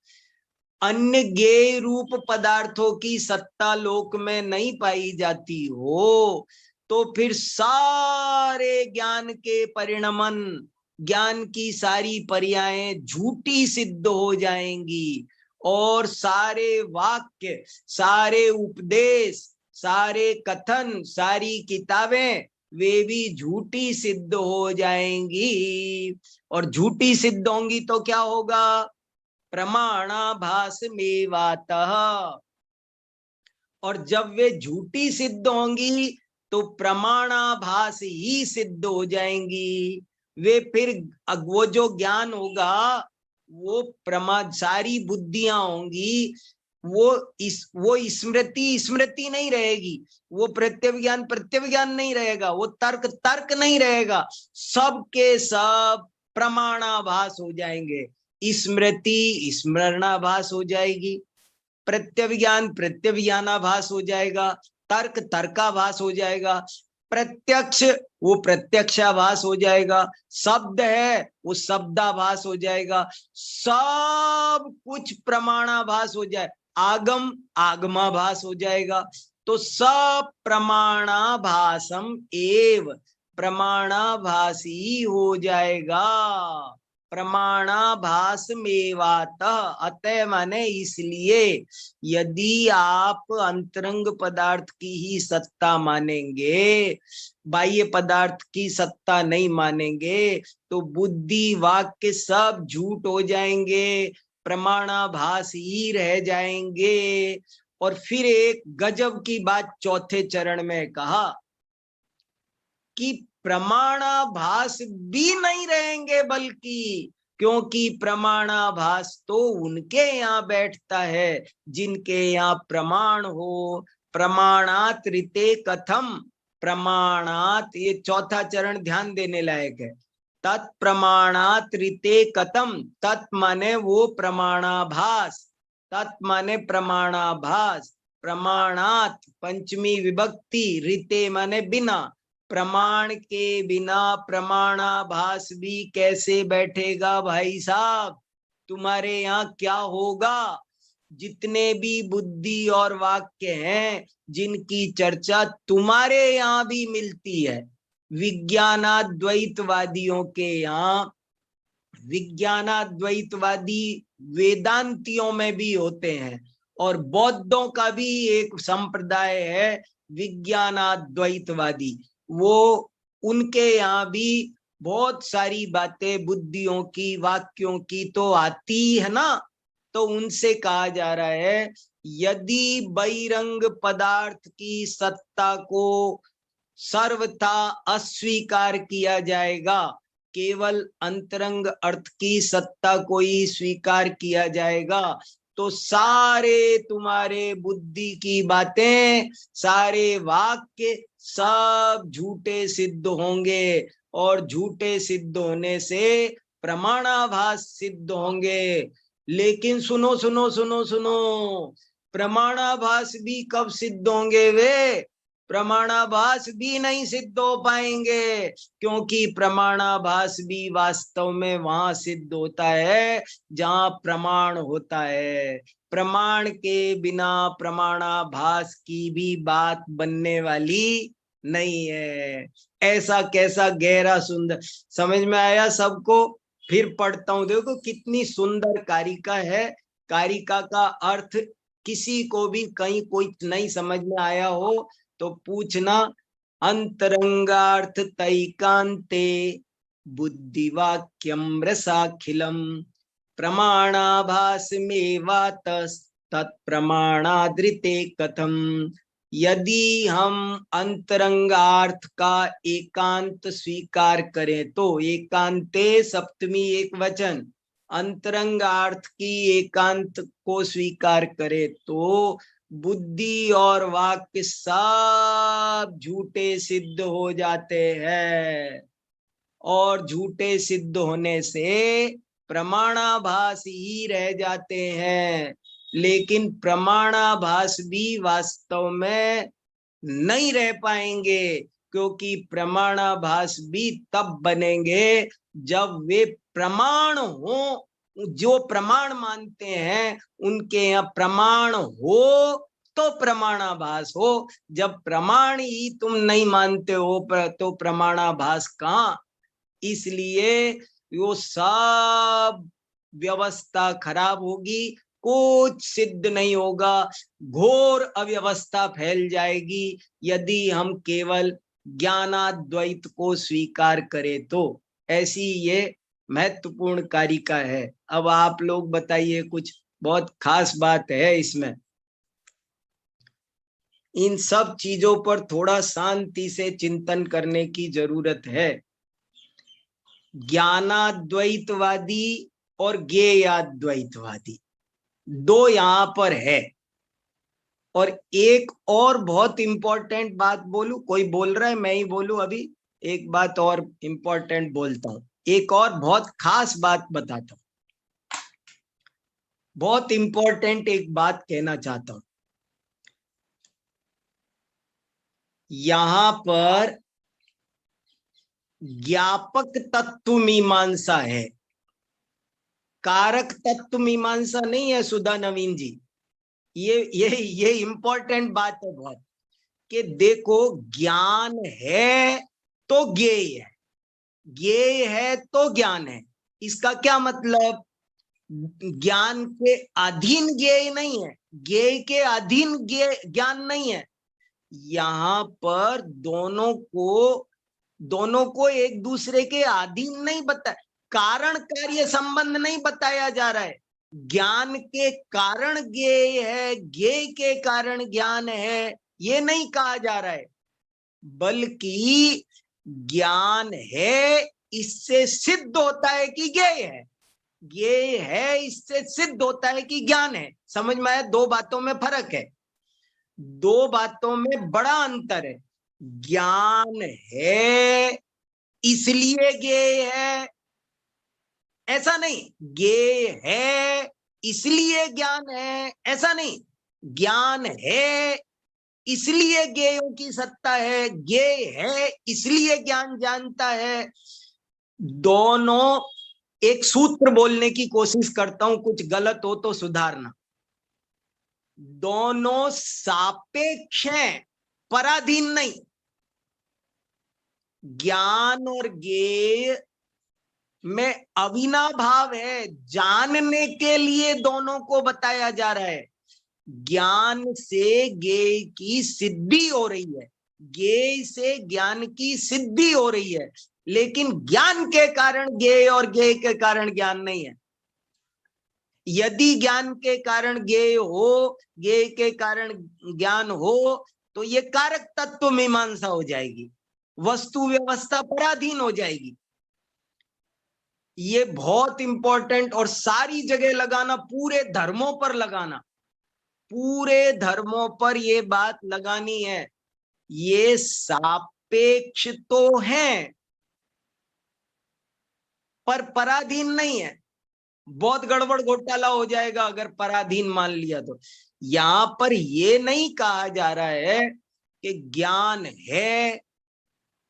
अन्य ज्ञेय रूप पदार्थों की सत्ता लोक में नहीं पाई जाती हो, तो फिर सारे ज्ञान के परिणमन, ज्ञान की सारी पर्यायें झूठी सिद्ध हो जाएंगी, और सारे वाक्य, सारे उपदेश, सारे कथन, सारी किताबें वे भी झूठी सिद्ध हो जाएंगी। और झूठी सिद्ध होंगी तो क्या होगा? प्रमाणाभास मेवातः। और जब वे झूठी सिद्ध होंगी तो प्रमाणाभास ही सिद्ध हो जाएंगी। वे फिर वो जो ज्ञान होगा वो सारी बुद्धियां होंगी, वो स्मृति नहीं रहेगी, वो प्रत्यविज्ञान नहीं रहेगा, वो तर्क नहीं रहेगा, सबके सब प्रमाणाभास हो जाएंगे। स्मृति स्मरणाभास हो जाएगी, प्रत्यविज्ञानाभास हो जाएगा, तर्काभास हो जाएगा, प्रत्यक्ष वो प्रत्यक्षाभास हो जाएगा, शब्द है वो शब्दाभास हो जाएगा, सब कुछ प्रमाणाभास हो जाए, आगम आगमाभास हो जाएगा। तो सब प्रमाणाभासम एव, प्रमाणाभासी हो जाएगा, प्रमाणाभास मेवातः, अतः माने इसलिए यदि आप अंतरंग पदार्थ की ही सत्ता मानेंगे, बाह्य पदार्थ की सत्ता नहीं मानेंगे, तो बुद्धि वाक्य सब झूठ हो जाएंगे, प्रमाणाभास ही रह जाएंगे। और फिर एक गजब की बात चौथे चरण में कहा कि प्रमाणाभास भी नहीं रहेंगे, बल्कि क्योंकि प्रमाणाभास तो उनके यहाँ बैठता है जिनके यहाँ प्रमाण हो। प्रमाणात ऋते कथम, प्रमाणात, ये चौथा चरण ध्यान देने लायक है। तत्प्रमाणात ऋते कथम, तत् माने वो प्रमाणाभास, तत् माने प्रमाणाभास, प्रमाणात पंचमी विभक्ति, ऋते माने बिना, प्रमाण के बिना प्रमाणाभास भी कैसे बैठेगा भाई साहब। तुम्हारे यहाँ क्या होगा, जितने भी बुद्धि और वाक्य हैं जिनकी चर्चा तुम्हारे यहाँ भी मिलती है, विज्ञानाद्वैतवादियों के यहाँ, विज्ञानाद्वैतवादी वेदांतियों में भी होते हैं, और बौद्धों का भी एक संप्रदाय है विज्ञानाद्वैतवादी, वो उनके यहाँ भी बहुत सारी बातें बुद्धियों की वाक्यों की तो आती है ना। तो उनसे कहा जा रहा है यदि बहिरंग पदार्थ की सत्ता को सर्वथा अस्वीकार किया जाएगा, केवल अंतरंग अर्थ की सत्ता को ही स्वीकार किया जाएगा, तो सारे तुम्हारे बुद्धि की बातें, सारे वाक्य सब झूठे सिद्ध होंगे, और झूठे सिद्ध होने से प्रमाणाभास सिद्ध होंगे। लेकिन सुनो सुनो सुनो सुनो, प्रमाणाभास भी कब सिद्ध होंगे, वे प्रमाणाभास भी नहीं सिद्ध हो पाएंगे, क्योंकि प्रमाणाभास भी वास्तव में वहां सिद्ध होता है जहां प्रमाण होता है। प्रमाण के बिना प्रमाणाभास की भी बात बनने वाली नहीं है। ऐसा कैसा गहरा सुंदर, समझ में आया सबको? फिर पढ़ता हूं, देखो कितनी सुंदर कारिका है। कारिका का अर्थ किसी को भी कहीं कोई नहीं समझ में आया हो तो पूछना। अंतरंगार्थ तैकांते बुद्धिवाक्यम रसाखिलम, प्रमाणाभास मेवात तत्प्रमाणादृते कथम। यदि हम अंतरंगार्थ का एकांत स्वीकार करें तो, एकांते सप्तमी एक वचन, अंतरंगार्थ की एकांत को स्वीकार करें तो बुद्धि और वाक्य सब झूठे सिद्ध हो जाते हैं, और झूठे सिद्ध होने से प्रमाणाभास ही रह जाते हैं। लेकिन प्रमाणाभास भी वास्तव में नहीं रह पाएंगे, क्योंकि प्रमाणाभास भी तब बनेंगे जब वे प्रमाण हो, जो प्रमाण मानते हैं उनके यहाँ प्रमाण हो तो प्रमाणाभास हो। जब प्रमाण ही तुम नहीं मानते हो तो प्रमाणाभास कहाँ। इसलिए वो सब व्यवस्था खराब होगी, कुछ सिद्ध नहीं होगा, घोर अव्यवस्था फैल जाएगी यदि हम केवल ज्ञानाद्वैत को स्वीकार करें तो। ऐसी ये महत्वपूर्ण कारिका है। अब आप लोग बताइए, कुछ बहुत खास बात है इसमें। इन सब चीजों पर थोड़ा शांति से चिंतन करने की जरूरत है। ज्ञानाद्वैतवादी और ज्ञेयाद्वैतवादी, दो यहां पर है। और एक और बहुत इंपॉर्टेंट बात बोलूं, कोई बोल रहा है मैं ही बोलूं अभी? एक बात और इंपॉर्टेंट बोलता हूं, एक और बहुत खास बात बताता हूं, बहुत इंपॉर्टेंट एक बात कहना चाहता हूं। यहां पर ज्ञापक तत्व मीमांसा है, कारक तत्व मीमांसा नहीं है सुधा नवीन जी। ये इंपॉर्टेंट बात है बहुत, कि देखो ज्ञान है तो ज्ञेय है, ज्ञेय है तो ज्ञान है। इसका क्या मतलब? ज्ञान के अधीन ज्ञेय नहीं है, ज्ञेय के अधीन ज्ञान नहीं है। यहां पर दोनों को एक दूसरे के अधीन नहीं बताया, कारण कार्य संबंध नहीं बताया जा रहा है। ज्ञान के कारण ज्ञेय है, ज्ञेय के कारण ज्ञान है, ये नहीं कहा जा रहा है, बल्कि ज्ञान है इससे सिद्ध होता है कि ज्ञेय है, ज्ञेय है इससे सिद्ध होता है कि ज्ञान है। समझ में आया? दो बातों में फर्क है, दो बातों में बड़ा अंतर है। ज्ञान है इसलिए ज्ञेय है, ऐसा नहीं। ज्ञेय है इसलिए ज्ञान है, ऐसा नहीं। ज्ञान है इसलिए ज्ञेयों की सत्ता है, ज्ञेय है इसलिए ज्ञान जानता है। दोनों, एक सूत्र बोलने की कोशिश करता हूं, कुछ गलत हो तो सुधारना। दोनों सापेक्ष हैं, पराधीन नहीं। ज्ञान और ज्ञेय में अविनाभाव है, जानने के लिए दोनों को बताया जा रहा है। ज्ञान से ज्ञेय की सिद्धि हो रही है, ज्ञेय से ज्ञान की सिद्धि हो रही है, लेकिन ज्ञान के कारण ज्ञेय और ज्ञेय के कारण ज्ञान नहीं है। यदि ज्ञान के कारण ज्ञेय हो, ज्ञेय के कारण ज्ञान हो, तो ये कारक तत्व मीमांसा हो जाएगी, वस्तु व्यवस्था पराधीन हो जाएगी। ये बहुत इंपॉर्टेंट, और सारी जगह लगाना, पूरे धर्मों पर लगाना, पूरे धर्मों पर ये बात लगानी है। ये सापेक्ष तो है पर पराधीन नहीं है। बहुत गड़बड़ घोटाला हो जाएगा अगर पराधीन मान लिया तो। यहां पर ये नहीं कहा जा रहा है कि ज्ञान है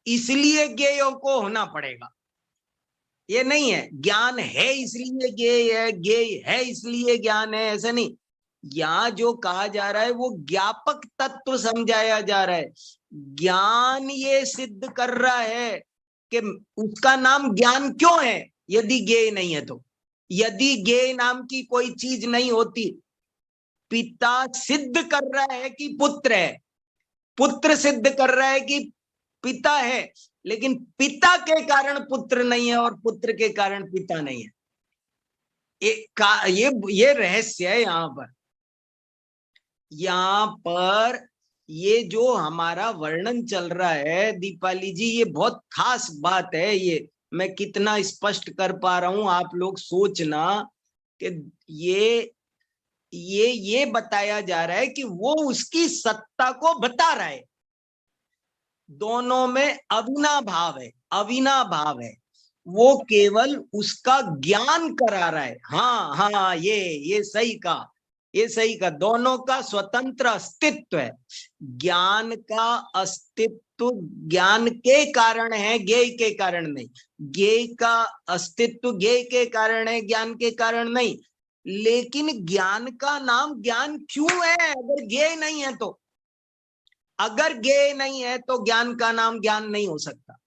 इसलिए ज्ञेयों को होना पड़ेगा, ये नहीं है। ज्ञान है इसलिए ज्ञेय है, ज्ञेय है इसलिए ज्ञान है, ऐसा नहीं। यहां जो कहा जा रहा है वो ज्ञापक तत्व समझाया जा रहा है। ज्ञान ये सिद्ध कर रहा है कि उसका नाम ज्ञान क्यों है, यदि ज्ञेय नहीं है तो। यदि ज्ञेय नाम की कोई चीज नहीं होती, पिता सिद्ध कर रहा है कि पुत्र है, पुत्र सिद्ध कर रहा है कि पिता है, लेकिन पिता के कारण पुत्र नहीं है और पुत्र के कारण पिता नहीं है। ये रहस्य है यहां पर। यहां पर ये जो हमारा वर्णन चल रहा है दीपाली जी, ये बहुत खास बात है। ये मैं कितना स्पष्ट कर पा रहा हूं, आप लोग सोचना कि ये बताया जा रहा है कि वो उसकी सत्ता को बता रहा है। दोनों में अविनाभाव है, अविनाभाव है, वो केवल उसका ज्ञान करा रहा है। हाँ हाँ, ये सही कहा, ये सही कहा। दोनों का स्वतंत्र अस्तित्व है। ज्ञान का अस्तित्व ज्ञान के कारण है, ज्ञेय के कारण नहीं। ज्ञेय का अस्तित्व ज्ञेय के कारण है, ज्ञान के कारण नहीं। लेकिन ज्ञान का नाम ज्ञान क्यों है अगर ज्ञेय नहीं है तो? अगर ज्ञेय नहीं है तो ज्ञान का नाम ज्ञान नहीं हो सकता,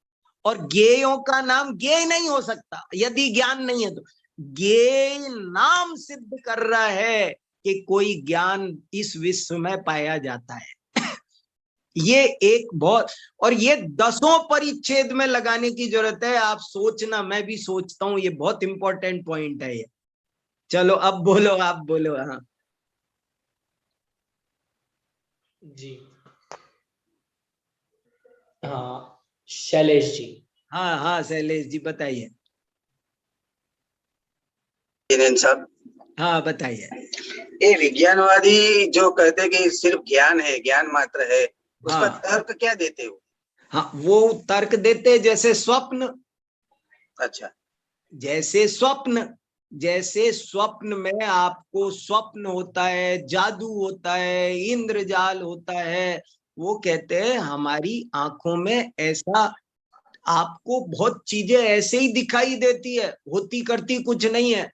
और ज्ञेयों का नाम ज्ञेय नहीं हो सकता यदि ज्ञान नहीं है तो। ज्ञेय नाम सिद्ध कर रहा है कि कोई ज्ञान इस विश्व में पाया जाता है। ये एक बहुत, और ये दसों परिच्छेद में लगाने की जरूरत है। आप सोचना, मैं भी सोचता हूं, ये बहुत इंपॉर्टेंट पॉइंट है ये। चलो अब बोलो, आप बोलो। हाँ जी, हाँ शैलेश जी। हाँ हाँ, शैलेश जी बताइए। जिनेन साहब, हाँ बताइए। ये विज्ञानवादी जो कहते हैं कि सिर्फ ज्ञान है, ज्ञान मात्र है, उसका हाँ तर्क क्या देते हो? हाँ, वो तर्क देते जैसे स्वप्न, अच्छा, जैसे स्वप्न में आपको स्वप्न होता है, जादू होता है, इंद्रजाल होता है, वो कहते हैं हमारी आंखों में ऐसा आपको बहुत चीजें ऐसे ही दिखाई देती है, होती करती कुछ नहीं है।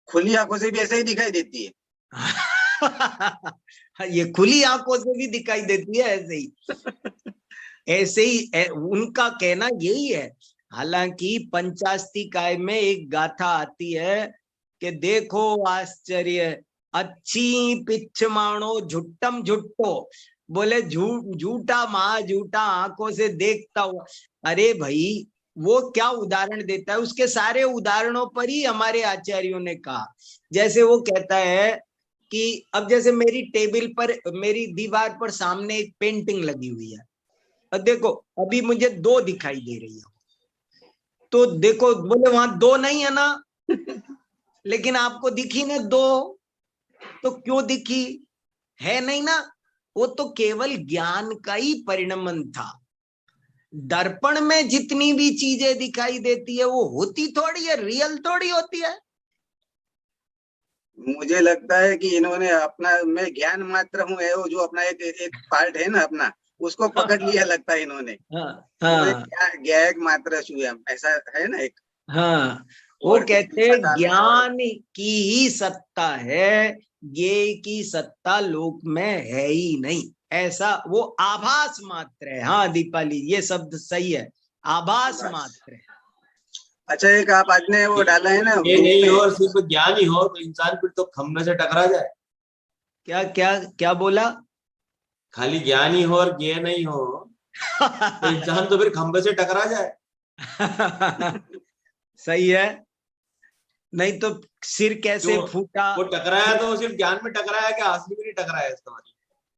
खुली आंखों से भी ऐसे ही दिखाई देती है। ये खुली आंखों से भी दिखाई देती है ऐसे ही। ऐसे ही उनका कहना यही है। हालांकि पंचास्तिकाय में एक गाथा आती है कि देखो आश्चर्य अच्छी पिछ माणो झुट्टम झुट्टो, बोले झूठा माँ झूठा आंखों से देखता हुआ। अरे भाई वो क्या उदाहरण देता है, उसके सारे उदाहरणों पर ही हमारे आचार्यों ने कहा। जैसे वो कहता है कि अब जैसे मेरी टेबल पर, मेरी दीवार पर सामने एक पेंटिंग लगी हुई है, और देखो अभी मुझे दो दिखाई दे रही है, तो देखो बोले वहां दो नहीं है ना, लेकिन आपको दिखी ना दो, तो क्यों दिखी, है नहीं ना, वो तो केवल ज्ञान का ही परिणमन था। दर्पण में जितनी भी चीजें दिखाई देती है वो होती थोड़ी है, रियल थोड़ी होती है। मुझे लगता है कि इन्होंने अपना, मैं ज्ञान मात्र हूँ, है वो जो अपना एक पार्ट है ना अपना, उसको पकड़ लिया लगता है इन्होंने। हाँ ज्ञायक मात्र स्वयं, ऐसा है ना एक। हाँ, वो कहते ज्ञान की ही सत्ता है, ज्ञेय की सत्ता लोक में है ही नहीं, ऐसा वो आभास मात्र है। हाँ दीपाली, ये शब्द सही है, आभास मात्र है। अच्छा, एक आप आज ने वो डाला है ना, ये नहीं हो और सिर्फ ज्ञान ही हो तो इंसान फिर तो खंभे से टकरा जाए। क्या क्या क्या बोला? खाली ज्ञान ही हो और ज्ञेय नहीं हो तो इंसान तो फिर खंभे से टकरा जाए। सही है, नहीं तो सिर कैसे फूटा। वो टकराया तो सिर्फ ज्ञान में टकराया, क्या असली में नहीं टकराया, इसका मतलब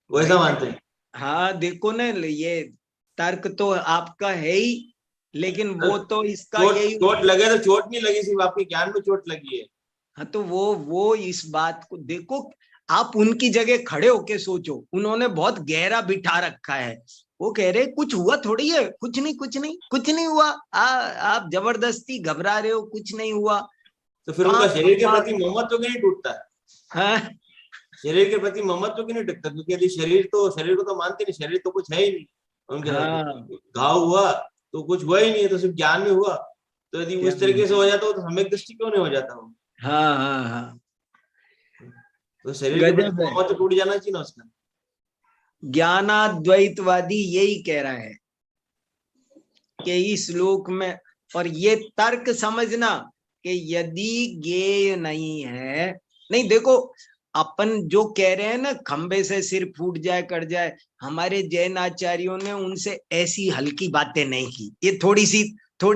वो ऐसा मानते हैं। हाँ देखो ना, ये तर्क तो आपका है ही, लेकिन वो तो इसका यही चोट लगे तो चोट नहीं लगी, सिर्फ आपके ज्ञान में चोट लगी है। हाँ तो वो इस बात को देखो, आप उनकी जगह खड़े होके सोचो, उन्होंने बहुत गहरा बिठा रखा है। वो कह रहे कुछ हुआ थोड़ी है, कुछ नहीं कुछ नहीं कुछ नहीं हुआ, आप जबरदस्ती घबरा रहे हो, कुछ नहीं हुआ। तो फिर उनका शरीर के प्रति ममत्व क्यों नहीं टूटता है? हाँ? शरीर के प्रति ममत्व क्यों नहीं टूटता? क्योंकि यदि शरीर को तो मानते नहीं, शरीर तो कुछ है ही नहीं उनके साथ। घाव हुआ तो कुछ हुआ ही नहीं है, तो सिर्फ ज्ञान में हुआ। तो यदि उस तरीके से हो जाता हो तो सम्यक दृष्टि क्यों नहीं हो जाता हो? हाँ हाँ हाँ, तो शरीर के प्रति ममत्व टूट जाना चाहिए ना उसका। ज्ञानाद्वैतवादी यही कह रहा है कि इस श्लोक में, और ये तर्क समझना कि यदि ज्ञेय नहीं है, नहीं देखो अपन जो कह रहे हैं ना खंबे से सिर फूट जाए कर जाए, हमारे जैन आचार्यों ने उनसे ऐसी हल्की बातें नहीं की। ये थोड़ी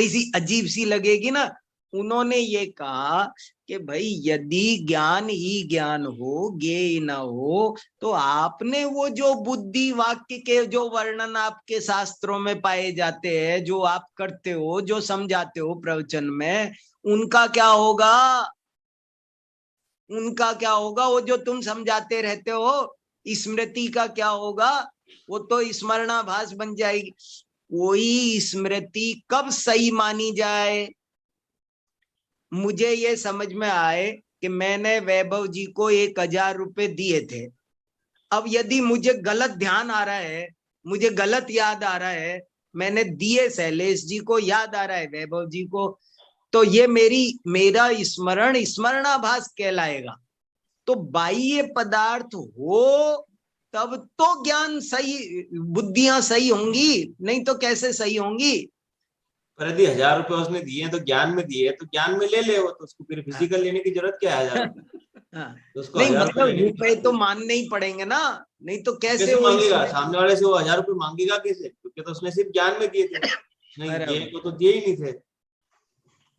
सी अजीब सी लगेगी ना। उन्होंने ये कहा कि भाई यदि ज्ञान ही ज्ञान हो, ज्ञेय न हो, तो आपने वो जो बुद्धि वाक्य के जो वर्णन आपके शास्त्रों में पाए जाते हैं, जो आप करते हो, जो समझाते हो प्रवचन में, उनका क्या होगा? उनका क्या होगा? वो जो तुम समझाते रहते हो स्मृति का क्या होगा? वो तो स्मरणाभास बन जाएगी। कोई स्मृति कब सही मानी जाए? मुझे ये समझ में आए कि मैंने वैभव जी को 1000 रुपए दिए थे। अब यदि मुझे गलत ध्यान आ रहा है, मुझे गलत याद आ रहा है, मैंने दिए शैलेश जी को, याद आ रहा है वैभव जी को, तो ये मेरा स्मरणाभास कहलाएगा। तो बाह्य पदार्थ हो तब तो ज्ञान सही, बुद्धियां सही होंगी, नहीं तो कैसे सही होंगी? पर यदि 1000 रुपए उसने दिए तो ज्ञान में दिए, तो ज्ञान में ले वो, तो उसको फिर फिजिकल लेने की जरूरत क्या है 1000 रुपए? तो उसको नहीं मतलब रुपए तो मानने ही पड़ेंगे ना, नहीं तो कैसे मांगेगा सामने वाले से? वो 1000 रुपए मांगेगा कैसे? क्योंकि तो उसने सिर्फ ज्ञान में दिए थे, नहीं को तो दिए ही नहीं थे।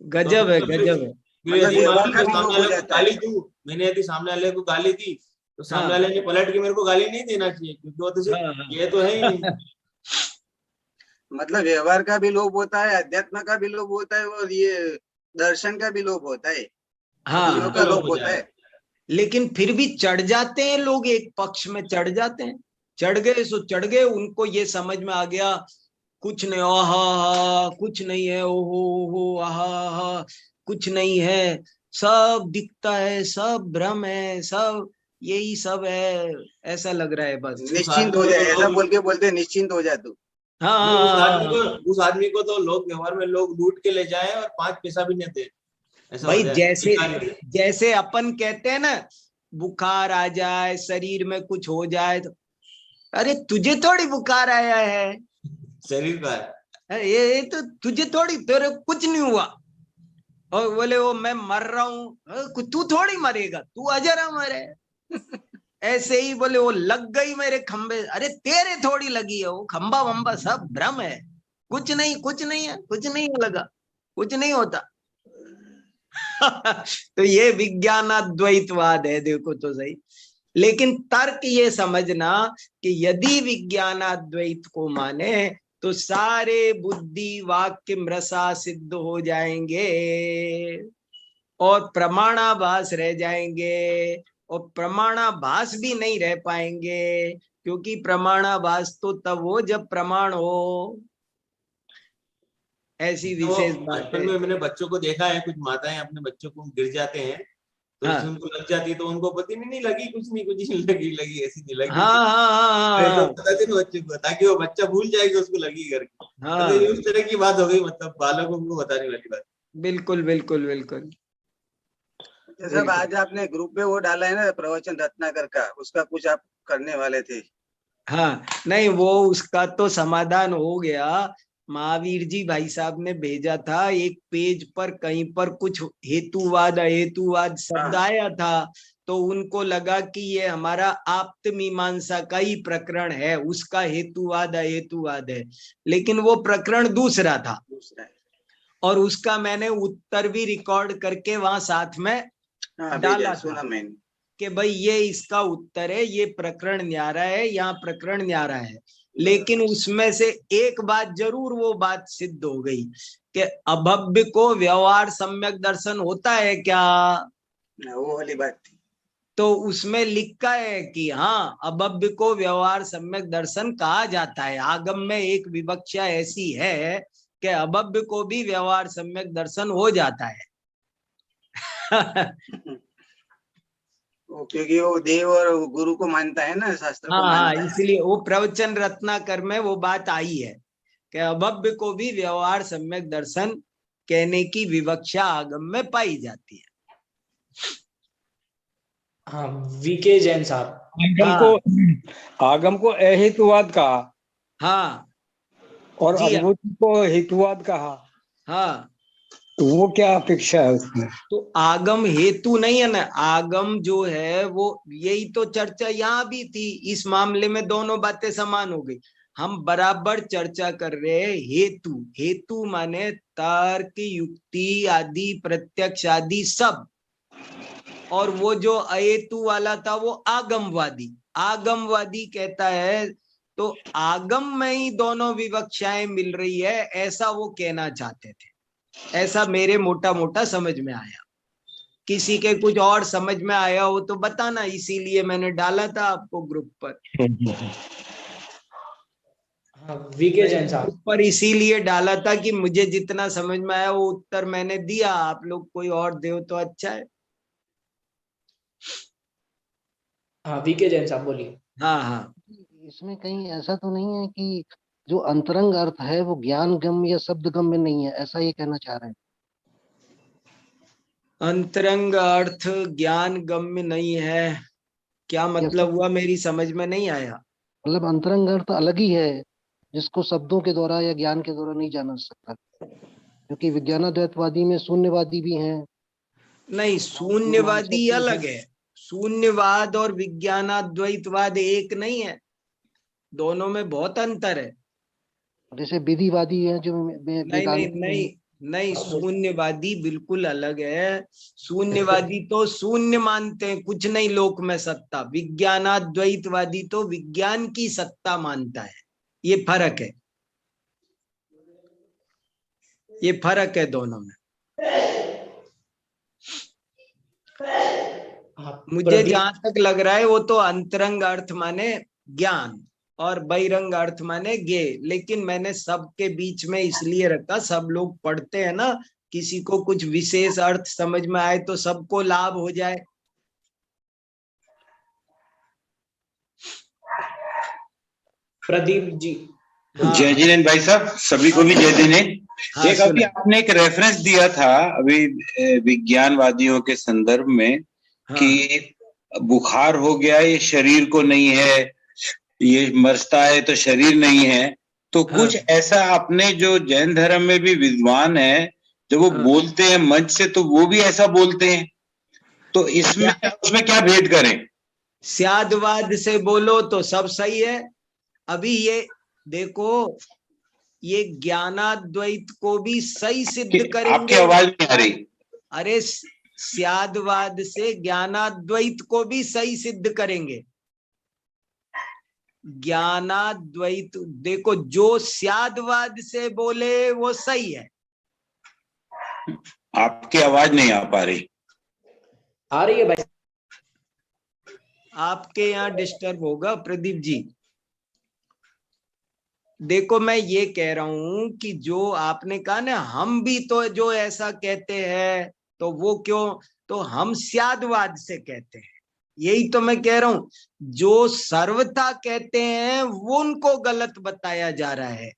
गजब है, गजब है। सामने वाले को गाली दूं, मैंने यदि सामने वाले को गाली दी तो सामने वाले ने पलट के मेरे को गाली नहीं देना चाहिए, क्योंकि वो तो सिर्फ ये तो है ही नहीं। मतलब व्यवहार का भी लोभ होता है, अध्यात्म का भी लोभ होता है, और ये दर्शन का भी लोभ होता है। बुद्धियों का लोप होता है। लेकिन फिर भी चढ़ जाते हैं लोग, एक पक्ष में चढ़ जाते हैं। चढ़ गए सो चढ़ गए, उनको ये समझ में आ गया कुछ नहीं, आहा कुछ नहीं है, ओहो आहा कुछ नहीं है, सब दिखता है, सब भ्रम है, सब यही सब है, ऐसा लग रहा है बस। निश्चिंत हो जाए, ऐसा बोल के बोलते हैं निश्चिंत हो जा तू। हाँ, उस आदमी को तो लोग व्यवहार में लोग लूट के ले जाए और 5 पैसा भी नहीं दे, ऐसा भाई हो जाए। जैसे अपन कहते हैं ना, बुखार आ जाए, शरीर में कुछ हो जाए तो, अरे तुझे थोड़ी बुखार आया है, शरीर का है, ये तो तुझे थोड़ी, तेरे कुछ नहीं हुआ। और बोले वो मैं मर रहा हूँ, तू थोड़ी मरेगा, तू अजर अमर है। ऐसे ही बोले वो लग गई मेरे खंबे, अरे तेरे थोड़ी लगी है, वो खंबा वंबा सब भ्रम है, कुछ नहीं है, कुछ नहीं लगा, कुछ नहीं होता। तो ये विज्ञानाद्वैतवाद है, देखो तो सही। लेकिन तर्क ये समझना कि यदि विज्ञानाद्वैत को माने तो सारे बुद्धि वाक्य मृषा सिद्ध हो जाएंगे और प्रमाणाभास रह जाएंगे, और प्रमाणाभास भी नहीं रह पाएंगे, क्योंकि प्रमाणाभास तो तब हो जब प्रमाण हो। ऐसी विशेष बात बचपन है। में मैंने बच्चों को देखा है, कुछ माताएं अपने बच्चों को गिर जाते हैं तो हाँ। उनको लग जाती है, तो उनको पता नहीं लगी, कुछ नहीं लगी ऐसी नहीं लगी। हाँ, बताते ना बच्चे को, ताकि वो बच्चा भूल जाए कि उसको लगी करके। हाँ, तो उस तरह की बात हो गई, मतलब बालकों को बताने वाली बात। बिल्कुल बिल्कुल बिल्कुल। जैसा आज आपने ग्रुप में वो डाला है ना प्रवचन रत्नाकर का, उसका कुछ आप करने वाले थे। हाँ, नहीं वो उसका तो समाधान हो गया। महावीर जी भाई साहब ने भेजा था, एक पेज पर कहीं पर कुछ हेतुवाद अहेतुवाद शब्द आया था, तो उनको लगा कि ये हमारा आप्त मीमांसा का ही प्रकरण है, उसका हेतुवाद अहेतुवाद है, लेकिन वो प्रकरण दूसरा था। और उसका मैंने उत्तर भी रिकॉर्ड करके वहां साथ में डाला था कि भाई ये इसका उत्तर है, ये प्रकरण न्यारा है, यहाँ प्रकरण न्यारा है। लेकिन उसमें से एक बात जरूर वो बात सिद्ध हो गई कि अभव्य को व्यवहार सम्यक दर्शन होता है क्या, वो वाली बात थी। तो उसमें लिखा है कि हाँ, अभव्य को व्यवहार सम्यक दर्शन कहा जाता है। आगम में एक विवक्षा ऐसी है कि अभव्य को भी व्यवहार सम्यक दर्शन हो जाता है। क्योंकि वो देव और गुरु को मानता है ना, शास्त्र को मानता है। इसलिए वो प्रवचन रत्नाकर में वो बात आई है कि अभव्य को भी व्यवहार सम्यक दर्शन कहने की विवक्षा आगम में पाई जाती है। हाँ, वीके जैन साहब। आगम को अहेतुवाद कहा, हाँ, और अनुभूति को हेतुवाद कहा। हाँ, तो वो क्या अपेक्षा है उसमें? तो आगम हेतु नहीं है ना, आगम जो है वो, यही तो चर्चा यहाँ भी थी। इस मामले में दोनों बातें समान हो गई। हम बराबर चर्चा कर रहे हैं हेतु। हेतु माने तर्क, युक्ति आदि, प्रत्यक्ष आदि सब। और वो जो अहेतु वाला था वो आगमवादी। आगमवादी कहता है तो आगम में ही दोनों विवक्षाएं मिल रही है, ऐसा वो कहना चाहते थे। ऐसा मेरे मोटा मोटा समझ में आया। किसी के कुछ और समझ में आया हो तो बताना, इसीलिए मैंने डाला था आपको ग्रुप पर। वीके जैन साहब पर इसीलिए डाला था कि मुझे जितना समझ में आया वो उत्तर मैंने दिया। आप लोग कोई और दे तो अच्छा है। हाँ, वीके जैन साहब बोलिए। हाँ, हाँ, इसमें कहीं ऐसा तो नहीं है कि जो अंतरंग अर्थ है वो ज्ञान गम्य या शब्द गम्य नहीं है, ऐसा ये कहना चाह रहे हैं? अंतरंग अर्थ ज्ञान गम्य नहीं है, क्या मतलब हुआ? मेरी समझ में नहीं आया। मतलब अंतरंग अर्थ अलग ही है, जिसको शब्दों के द्वारा या ज्ञान के द्वारा नहीं जाना सकता, क्योंकि विज्ञानाद्वैतवादी में शून्यवादी भी हैं। नहीं, शून्यवादी अलग है। शून्यवाद और विज्ञानाद्वैतवाद एक नहीं है, दोनों में बहुत अंतर है। जैसे विधिवादी है जो नहीं, शून्यवादी बिल्कुल अलग है। शून्यवादी तो शून्य मानते हैं, कुछ नहीं लोक में सत्ता। विज्ञानाद्वैतवादी तो विज्ञान की सत्ता मानता है। ये फर्क है, ये फर्क है दोनों में। मुझे प्रदीप जहां तक लग रहा है वो तो अंतरंग अर्थ माने ज्ञान और बहिरंग अर्थ माने ज्ञे, लेकिन मैंने सबके बीच में इसलिए रखा, सब लोग पढ़ते हैं ना, किसी को कुछ विशेष अर्थ समझ में आए तो सबको लाभ हो जाए। प्रदीप जी। हाँ जय जिनेन्द्र भाई साहब, सभी को भी जय जिनेन्द्र। हाँ, एक अभी सुना। आपने एक रेफरेंस दिया था अभी विज्ञानवादियों के संदर्भ में हाँ कि बुखार हो गया, ये शरीर को नहीं है, ये मरता है तो शरीर नहीं है। तो हाँ। कुछ ऐसा अपने जो जैन धर्म में भी विद्वान है, जब वो हाँ। बोलते हैं मंच से तो वो भी ऐसा बोलते हैं, तो इसमें उसमें क्या भेद करें? स्यादवाद से बोलो तो सब सही है। अभी ये देखो, ये ज्ञानाद्वैत को भी सही सिद्ध आपकी करेंगे। आवाज नहीं आ रही। अरे स्यादवाद से ज्ञानाद्वैत को भी सही सिद्ध करेंगे। ज्ञानाद्वैत देखो, जो स्यादवाद से बोले वो सही है। आपकी आवाज नहीं आ पा रही। आ रही है भाई? आपके यहाँ डिस्टर्ब होगा प्रदीप जी। देखो मैं ये कह रहा हूं कि जो आपने कहा ना, हम भी तो जो ऐसा कहते हैं तो वो क्यों, तो हम स्यादवाद से कहते हैं, यही तो मैं कह रहा हूं। जो सर्वथा कहते हैं वो उनको गलत बताया जा रहा है,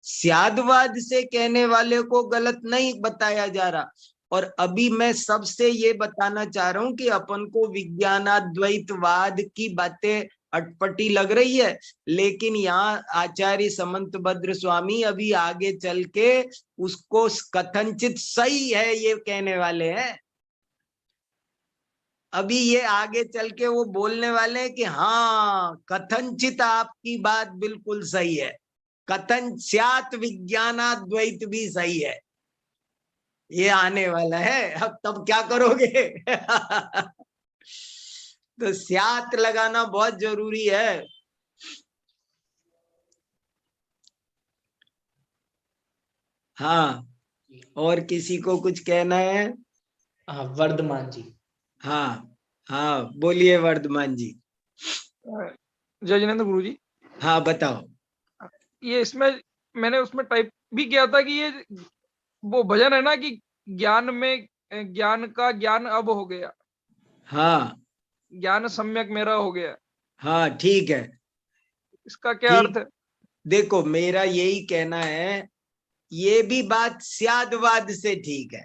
स्यादवाद से कहने वाले को गलत नहीं बताया जा रहा। और अभी मैं सबसे ये बताना चाह रहा हूं कि अपन को विज्ञानाद्वैतवाद की बातें अटपटी लग रही है, लेकिन यहाँ आचार्य समंतभद्र स्वामी अभी आगे चल के उसको कथनचित सही है ये कहने वाले हैं। अभी ये आगे चल के वो बोलने वाले हैं कि हाँ कथनचित आपकी बात बिल्कुल सही है, कथन स्यात् विज्ञानाद्वैत भी सही है, ये आने वाला है। अब तब क्या करोगे? तो स्यात् लगाना बहुत जरूरी है। हाँ, और किसी को कुछ कहना है? हाँ, वर्धमान जी। हाँ हाँ, बोलिए वर्धमान जी। जय जिनेन्द्र गुरु जी। हाँ बताओ। ये इसमें मैंने उसमें टाइप भी किया था कि ये वो भजन है ना कि ज्ञान में ज्ञान का ज्ञान अब हो गया, हाँ ज्ञान सम्यक मेरा हो गया। हाँ ठीक है, इसका क्या ठीक। अर्थ है? देखो मेरा यही कहना है, ये भी बात स्यादवाद से ठीक है,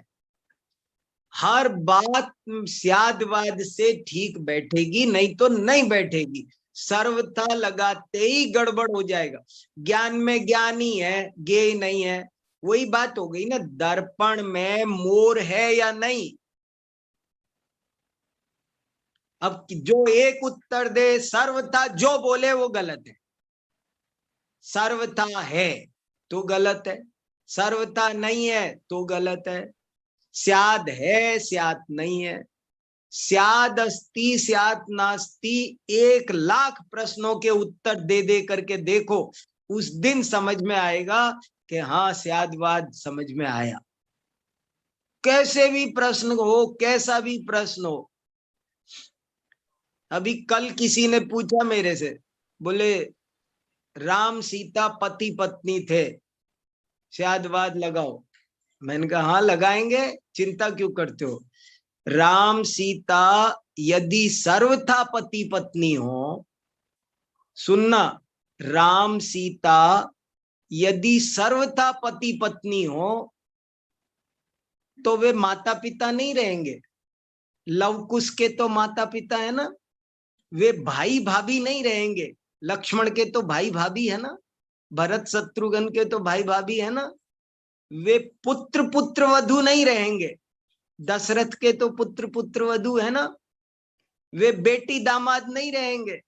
हर बात स्यादवाद से ठीक बैठेगी, नहीं तो नहीं बैठेगी। सर्वथा लगाते ही गड़बड़ हो जाएगा। ज्ञान में ज्ञान ही है, ज्ञेय नहीं है, वही बात हो गई ना। दर्पण में मोर है या नहीं, अब जो एक उत्तर दे सर्वथा जो बोले वो गलत है। सर्वथा है तो गलत है, सर्वथा नहीं है तो गलत है, स्याद है स्यात नहीं है, स्याद अस्ति स्यात नास्ति, 1,00,000 प्रश्नों के उत्तर दे दे करके देखो, उस दिन समझ में आएगा कि हाँ स्यादवाद समझ में आया। कैसे भी प्रश्न हो, कैसा भी प्रश्न हो। अभी कल किसी ने पूछा मेरे से, बोले राम सीता पति पत्नी थे, स्यादवाद लगाओ। मैंने कहा हाँ लगाएंगे, चिंता क्यों करते हो। राम सीता यदि सर्वथा पति पत्नी हो, सुनना, राम सीता यदि सर्वथा पति पत्नी हो तो वे माता पिता नहीं रहेंगे। लव कुश के तो माता पिता है ना, वे भाई भाभी नहीं रहेंगे। लक्ष्मण के तो भाई भाभी है ना, भरत शत्रुघ्न के तो भाई भाभी है ना। वे पुत्र पुत्र वधु नहीं रहेंगे, दशरथ के तो पुत्र पुत्र वधु है ना। वे बेटी दामाद नहीं रहेंगे,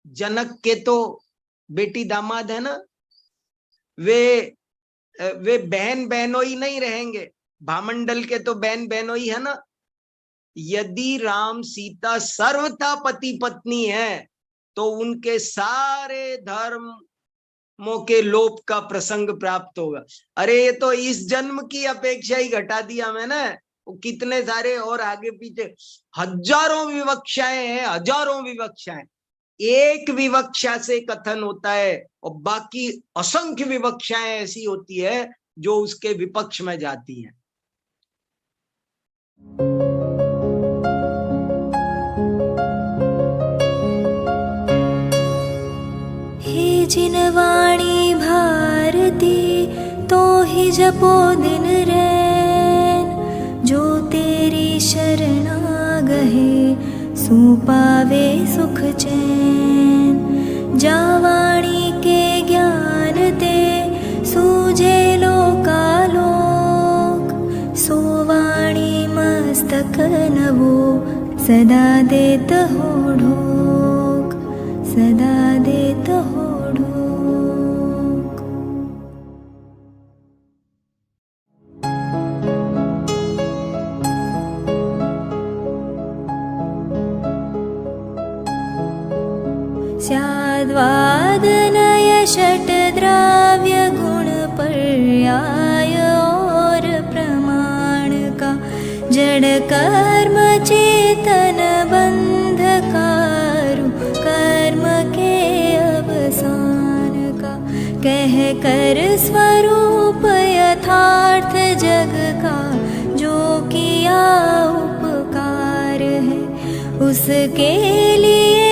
जनक के तो बेटी दामाद है ना। वे बहन बहनोई नहीं रहेंगे, भामंडल के तो बहन बहनोई है ना। यदि राम सीता सर्वथा पति पत्नी है तो उनके सारे धर्मों के लोप का प्रसंग प्राप्त होगा। अरे ये तो इस जन्म की अपेक्षा ही घटा दिया मैंने, वो कितने सारे और आगे पीछे हजारों विवक्षाएं हैं, हजारों विवक्षाएं। एक विवक्षा से कथन होता है और बाकी असंख्य विवक्षाएं ऐसी होती है जो उसके विपक्ष में जाती हैं। हे जिनवाणी भारती तो ही जपो दिन रैन, जो तेरी शरणा गहे सो पावे सुख चैन। जावाणी के ज्ञान ते सूझे लोकालोक, सो वाणी मस्तक नवो सदा देत हो ढोक, सदा देत हो ढोक। स्याद्वादनय षट्द्राव्य गुण पर्याय और प्रमाण का, जड़ कर्म चेतन बंध कारु कर्म के अवसान का। कह कर स्वरूप यथार्थ जग का, जो किया उपकार है उसके लिए